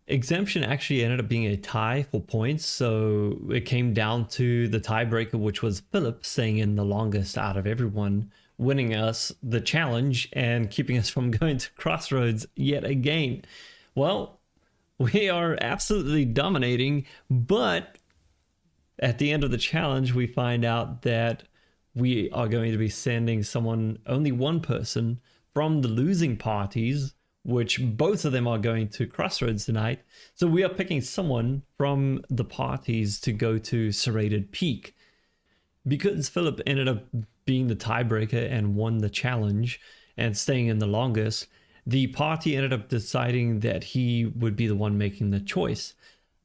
Exemption actually ended up being a tie for points, so it came down to the tiebreaker, which was Philip staying in the longest out of everyone, winning us the challenge and keeping us from going to Crossroads yet again. Well, We are absolutely dominating, but at the end of the challenge, we find out that we are going to be sending someone, only one person, from the losing parties, which both of them are going to Crossroads tonight. So we are picking someone from the parties to go to Serrated Peak. Because Philip ended up being the tiebreaker and won the challenge and staying in the longest, the party ended up deciding that he would be the one making the choice.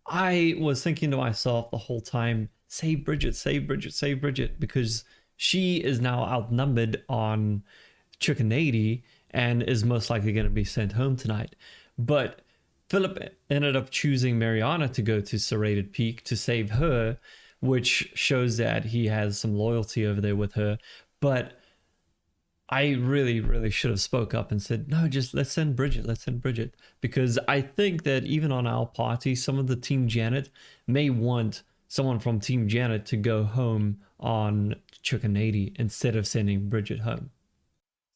I was thinking to myself the whole time, save Bridget, save Bridget, save Bridget, because she is now outnumbered on Chicken 80 and is most likely going to be sent home tonight. But Philip ended up choosing Mariana to go to Serrated Peak to save her, which shows that he has some loyalty over there with her. But I really should have spoke up and said, no, just let's send Bridget, because I think that even on our party, some of the Team Janet may want someone from Team Janet to go home on Chicken 80 instead of sending Bridget home.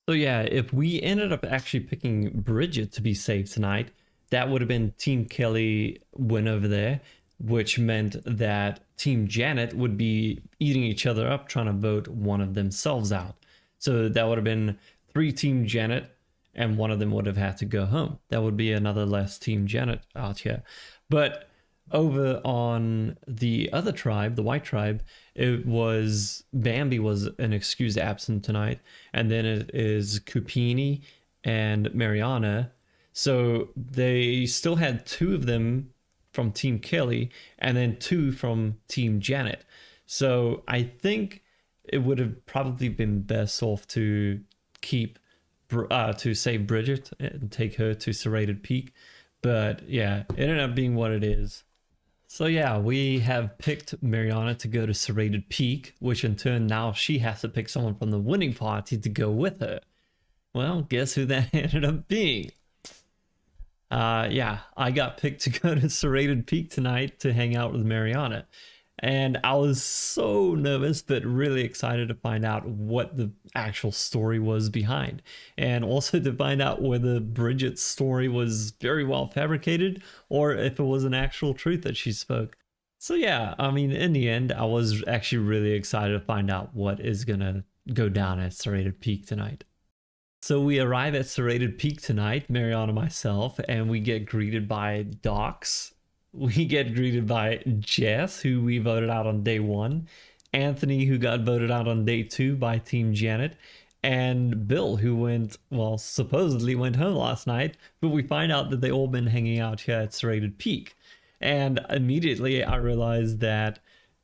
So yeah, if we ended up actually picking Bridget to be saved tonight, that would have been Team Kelly win over there, which meant that Team Janet would be eating each other up trying to vote one of themselves out. So that would have been 3 Team Janet, and one of them would have had to go home. That would be another less Team Janet out here. But over on the other tribe, the white tribe, it was Bambi was an excused absent tonight, and then it is Cupini and Mariana. So they still had 2 of them from Team Kelly and then 2 from Team Janet. So I think it would have probably been best off to keep to save Bridget and take her to Serrated Peak. But yeah, it ended up being what it is. So yeah, we have picked Mariana to go to Serrated Peak, which in turn now she has to pick someone from the winning party to go with her. Well, guess who that ended up being? Yeah, I got picked to go to Serrated Peak tonight to hang out with Mariana. And I was so nervous, but really excited to find out what the actual story was behind. And also to find out whether Bridget's story was very well fabricated or if it was an actual truth that she spoke. So yeah, I mean, in the end, I was actually really excited to find out what is going to go down at Serrated Peak tonight. So we arrive at Serrated Peak tonight, Mariana and myself, and we get greeted by Docs. We get greeted by Jess, who we voted out on day 1, Anthony, who got voted out on day 2 by Team Janet, and Bill, who supposedly went home last night, but we find out that they all been hanging out here at Serrated Peak. And immediately I realized that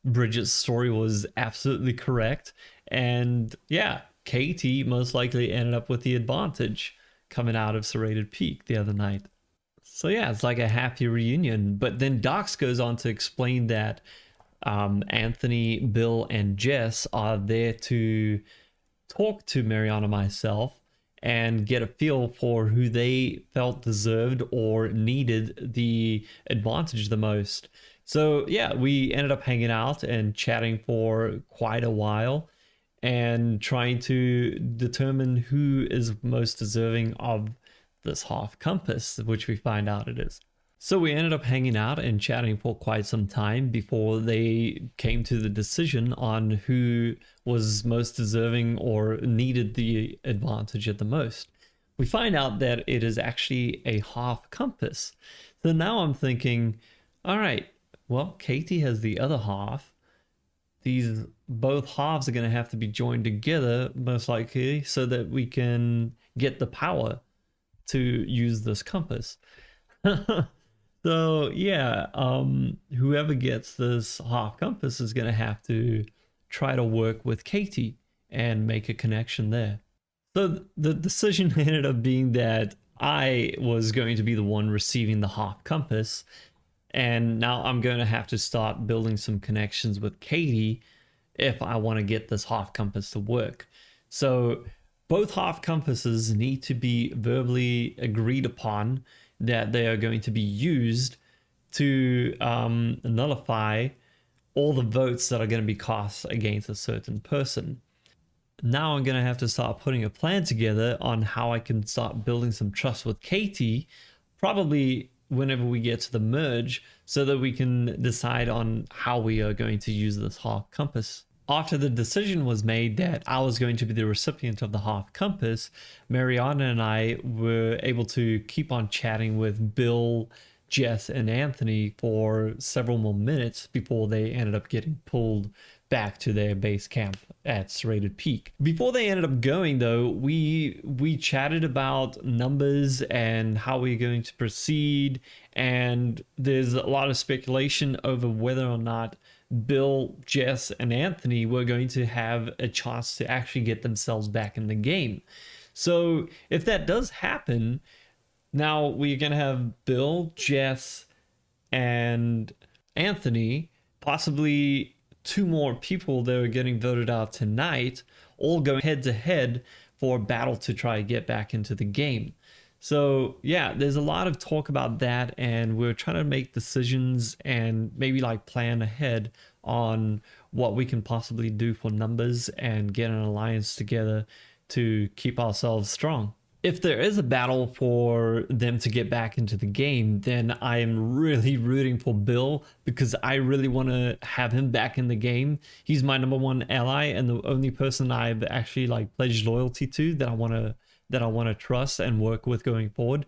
Bridget's story was absolutely correct, and yeah, Katie most likely ended up with the advantage coming out of Serrated Peak the other night. So yeah, it's like a happy reunion. But then Docs goes on to explain that Anthony, Bill, and Jess are there to talk to Mariana and myself and get a feel for who they felt deserved or needed the advantage the most. So yeah, we ended up hanging out and chatting for quite a while and trying to determine who is most deserving of this half compass, which we find out it is. So we ended up hanging out and chatting for quite some time before they came to the decision on who was most deserving or needed the advantage at the most. We find out that it is actually a half compass. So now I'm thinking, all right, well, Katie has the other half. These both halves are going to have to be joined together, most likely, so that we can get the power to use this compass. So yeah, whoever gets this half compass is going to have to try to work with Katie and make a connection there. So the decision ended up being that I was going to be the one receiving the half compass, and now I'm going to have to start building some connections with Katie if I want to get this half compass to work. So both half compasses need to be verbally agreed upon that they are going to be used to nullify all the votes that are going to be cast against a certain person. Now I'm going to have to start putting a plan together on how I can start building some trust with Katie, probably whenever we get to the merge so that we can decide on how we are going to use this half compass. After the decision was made that I was going to be the recipient of the half compass, Mariana and I were able to keep on chatting with Bill, Jess, and Anthony for several more minutes before they ended up getting pulled back to their base camp at Serrated Peak. Before they ended up going though, we chatted about numbers and how we're going to proceed, and there's a lot of speculation over whether or not Bill, Jess, and Anthony were going to have a chance to actually get themselves back in the game. So if that does happen, now we're going to have Bill, Jess, and Anthony, possibly 2 more people that are getting voted out tonight, all going head to head for a battle to try to get back into the game. So yeah, there's a lot of talk about that, and we're trying to make decisions and maybe like plan ahead on what we can possibly do for numbers and get an alliance together to keep ourselves strong. If there is a battle for them to get back into the game, then I am really rooting for Bill, because I really want to have him back in the game. He's my #1 ally and the only person I've actually like pledged loyalty to that I want to trust and work with going forward.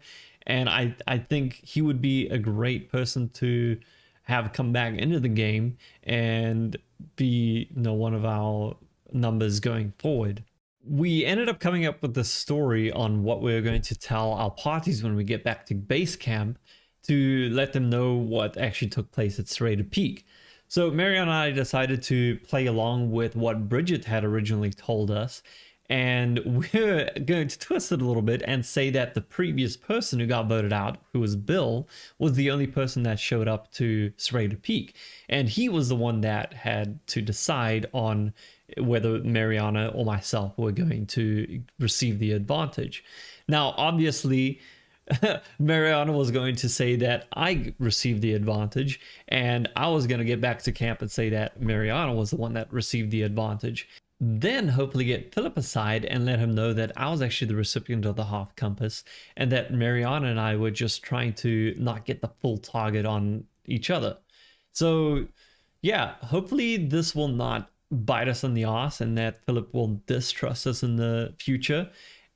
And I think he would be a great person to have come back into the game and be, you know, one of our numbers going forward. We ended up coming up with the story on what we're going to tell our parties when we get back to base camp to let them know what actually took place at Serrated Peak. So Mariana and I decided to play along with what Bridget had originally told us, and we're going to twist it a little bit and say that the previous person who got voted out, who was Bill, was the only person that showed up to Serrated Peak, and he was the one that had to decide on whether Mariana or myself were going to receive the advantage. Now, obviously, Mariana was going to say that I received the advantage, and I was going to get back to camp and say that Mariana was the one that received the advantage. Then hopefully get Philip aside and let him know that I was actually the recipient of the half compass, and that Mariana and I were just trying to not get the full target on each other. So yeah, hopefully this will not bite us in the ass and that Philip will distrust us in the future,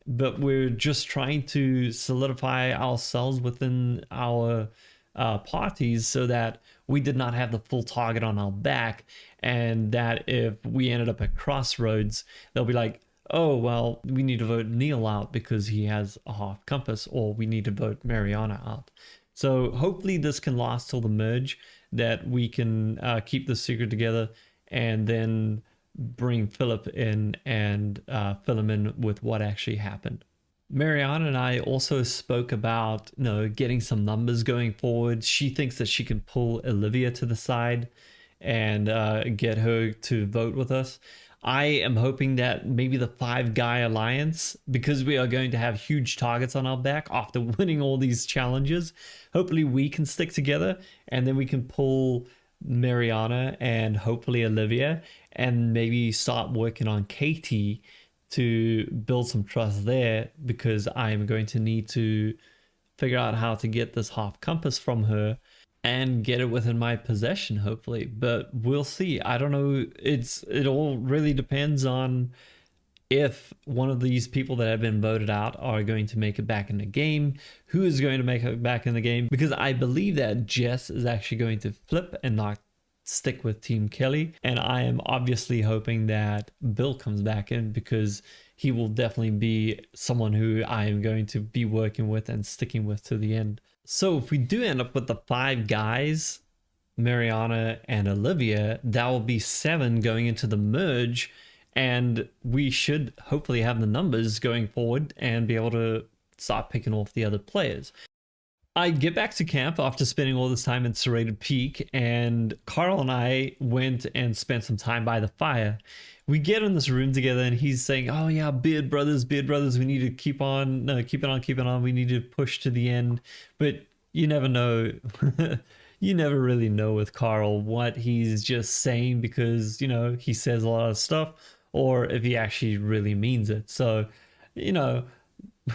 but we're just trying to solidify ourselves within our parties so that we did not have the full target on our back, and that if we ended up at crossroads, they'll be like, oh, well, we need to vote Neil out because he has a half compass, or we need to vote Mariana out. So hopefully this can last till the merge, that we can keep the secret together and then bring Philip in and fill him in with what actually happened. Mariana and I also spoke about, you know, getting some numbers going forward. She thinks that she can pull Olivia to the side and get her to vote with us. I am hoping that maybe the 5-guy alliance, because we are going to have huge targets on our back after winning all these challenges, hopefully we can stick together and then we can pull Mariana and hopefully Olivia and maybe start working on Katie to build some trust there, because I am going to need to figure out how to get this half compass from her and get it within my possession, hopefully. But we'll see. I don't know. It all really depends on if one of these people that have been voted out are going to make it back in the game, who is going to make it back in the game, because I believe that Jess is actually going to flip and not stick with Team Kelly, and I am obviously hoping that Bill comes back in, because he will definitely be someone who I am going to be working with and sticking with to the end. So if we do end up with the 5 guys, Mariana and Olivia, that will be 7 going into the merge, and we should hopefully have the numbers going forward and be able to start picking off the other players. I get back to camp after spending all this time in Serrated Peak, and Carl and I went and spent some time by the fire. We get in this room together, and he's saying, oh yeah, Beard Brothers, we need to keep on, we need to push to the end. But you never know. You never really know with Carl what he's just saying because, you know, he says a lot of stuff, or if he actually really means it. So, you know,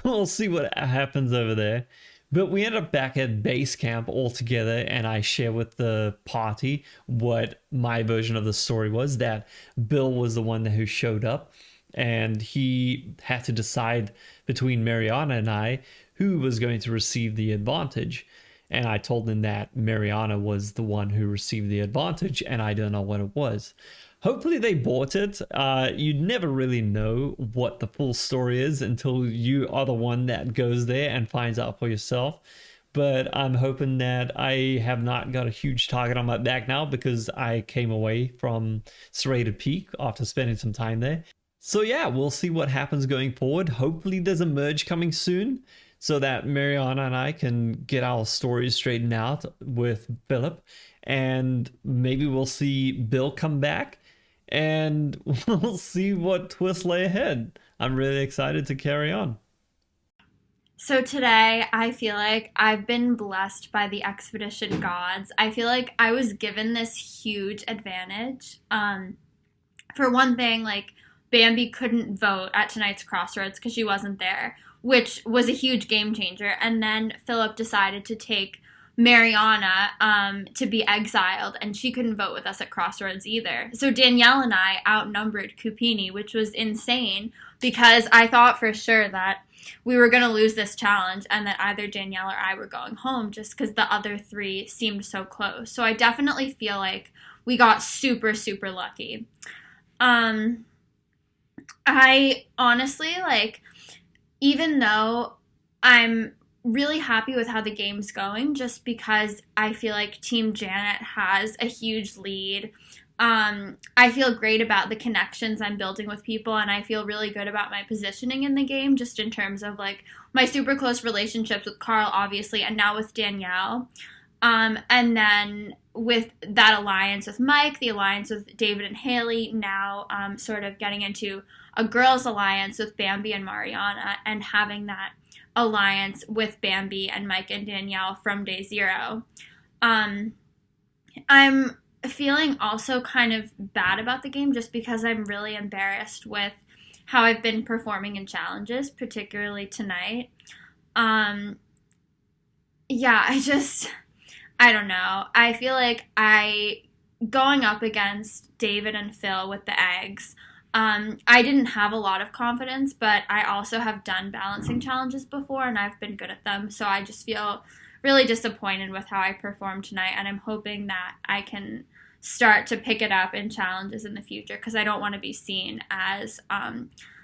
we'll see what happens over there. But we ended up back at base camp all together, and I share with the party what my version of the story was, that Bill was the one who showed up, and he had to decide between Mariana and I who was going to receive the advantage. And I told him that Mariana was the one who received the advantage, and I don't know what it was. Hopefully they bought it. You never really know what the full story is until you are the one that goes there and finds out for yourself. But I'm hoping that I have not got a huge target on my back now, because I came away from Serrated Peak after spending some time there. So yeah, we'll see what happens going forward. Hopefully there's a merge coming soon, so that Mariana and I can get our stories straightened out with Philip. And maybe we'll see Bill come back, and we'll see what twists lay ahead. I'm really excited to carry on. So today, I feel like I've been blessed by the Expedition gods. I feel like I was given this huge advantage. For one thing, like, Bambi couldn't vote at tonight's Crossroads because she wasn't there, which was a huge game changer. And then Philip decided to take Mariana to be exiled, and she couldn't vote with us at Crossroads either. So Danielle and I outnumbered Cupini, which was insane, because I thought for sure that we were going to lose this challenge and that either Danielle or I were going home, just because the other three seemed so close. So I definitely feel like we got super, super lucky. I honestly, like, even though I'm really happy with how the game's going, just because I feel like Team Janet has a huge lead. I feel great about the connections I'm building with people, and I feel really good about my positioning in the game, just in terms of, like, my super close relationships with Carl, obviously, and now with Danielle. And then with that alliance with Mike, the alliance with David and Haley, now sort of getting into a girls' alliance with Bambi and Mariana, and having that alliance with Bambi and Mike and Danielle from day zero. I'm feeling also kind of bad about the game, just because I'm really embarrassed with how I've been performing in challenges, particularly tonight. Yeah, I don't know. I feel like going up against David and Phil with the eggs, I didn't have a lot of confidence, but I also have done balancing challenges before, and I've been good at them. So I just feel really disappointed with how I performed tonight, and I'm hoping that I can start to pick it up in challenges in the future, because I don't want to be seen as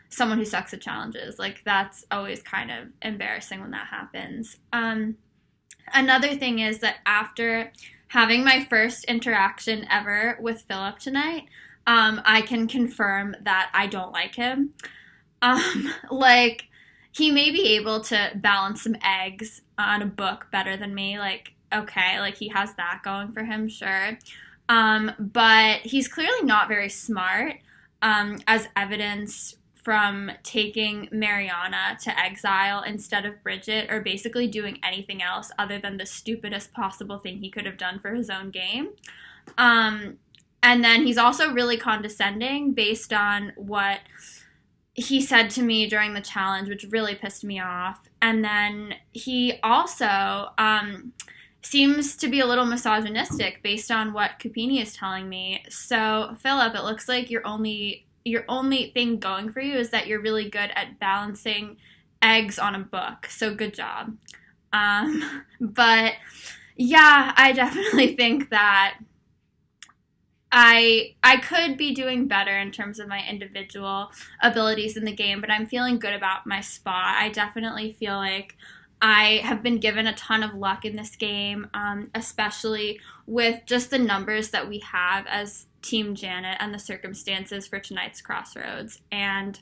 someone who sucks at challenges. Like, that's always kind of embarrassing when that happens. Another thing is that after having my first interaction ever with Philip tonight, I can confirm that I don't like him. Like, he may be able to balance some eggs on a book better than me. Like, okay, like, he has that going for him, sure. But he's clearly not very smart, as evidenced from taking Mariana to exile instead of Bridget, or basically doing anything else other than the stupidest possible thing he could have done for his own game. And then he's also really condescending based on what he said to me during the challenge, which really pissed me off. And then he also seems to be a little misogynistic based on what Cupini is telling me. So, Philip, it looks like your only thing going for you is that you're really good at balancing eggs on a book. So good job. But yeah, I definitely think that I could be doing better in terms of my individual abilities in the game, but I'm feeling good about my spot. I definitely feel like I have been given a ton of luck in this game, especially with just the numbers that we have as Team Janet and the circumstances for tonight's Crossroads. And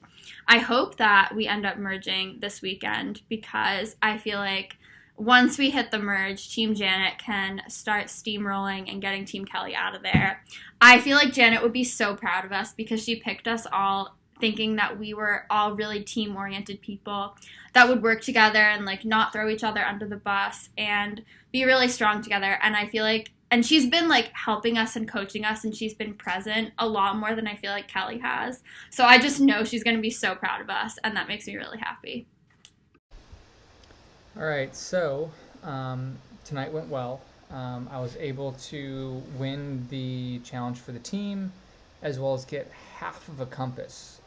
I hope that we end up merging this weekend, because I feel like once we hit the merge, Team Janet can start steamrolling and getting Team Kelly out of there. I feel like Janet would be so proud of us, because she picked us all thinking that we were all really team-oriented people that would work together and, like, not throw each other under the bus and be really strong together. And I feel like, and she's been, like, helping us and coaching us, and she's been present a lot more than I feel like Kelly has. So I just know she's going to be so proud of us, and that makes me really happy. All right, so tonight went well. I was able to win the challenge for the team, as well as get half of a compass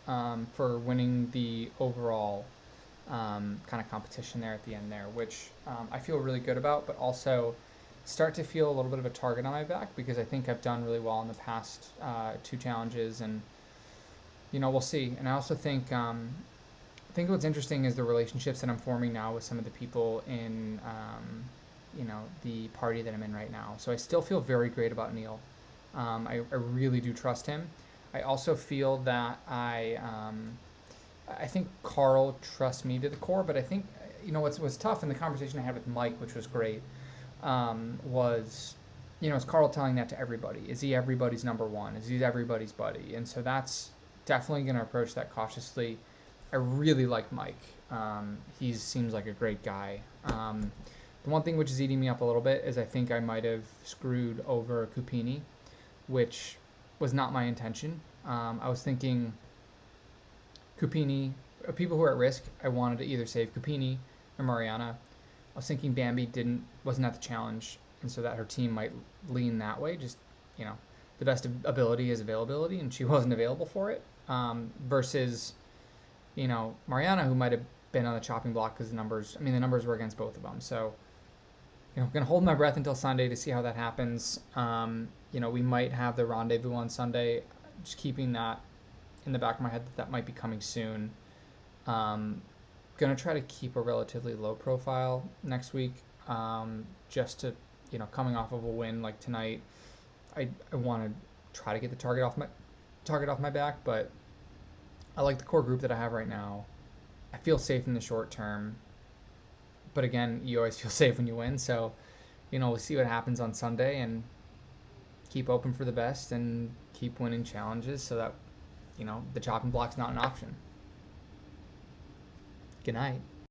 for winning the overall kind of competition there at the end there, which I feel really good about, but also start to feel a little bit of a target on my back because I think I've done really well in the past 2 challenges, and we'll see. And I also think what's interesting is the relationships that I'm forming now with some of the people in the party that I'm in right now. So I still feel very great about Neil. I really do trust him. I also feel that I think Carl trusts me to the core, but I think what's tough in the conversation I had with Mike, which was great, was is Carl telling that to everybody? Is he everybody's number one? Is he everybody's buddy? And so that's definitely going to approach that cautiously. I really like Mike. He seems like a great guy. The one thing which is eating me up a little bit is I think I might have screwed over Cupini, which was not my intention. I was thinking Cupini, people who are at risk, I wanted to either save Cupini or Mariana. I was thinking Bambi wasn't at the challenge, and so that her team might lean that way. Just, the best ability is availability, and she wasn't available for it. Versus, Mariana, who might have been on the chopping block because the numbers were against both of them. So, I'm going to hold my breath until Sunday to see how that happens. We might have the rendezvous on Sunday, just keeping that in the back of my head that might be coming soon. Going to try to keep a relatively low profile next week, just to, coming off of a win like tonight. I want to try to get the target off my back, but I like the core group that I have right now. I feel safe in the short term, but again, you always feel safe when you win. So, we'll see what happens on Sunday and keep open for the best and keep winning challenges so that, the chopping block's not an option. Good night.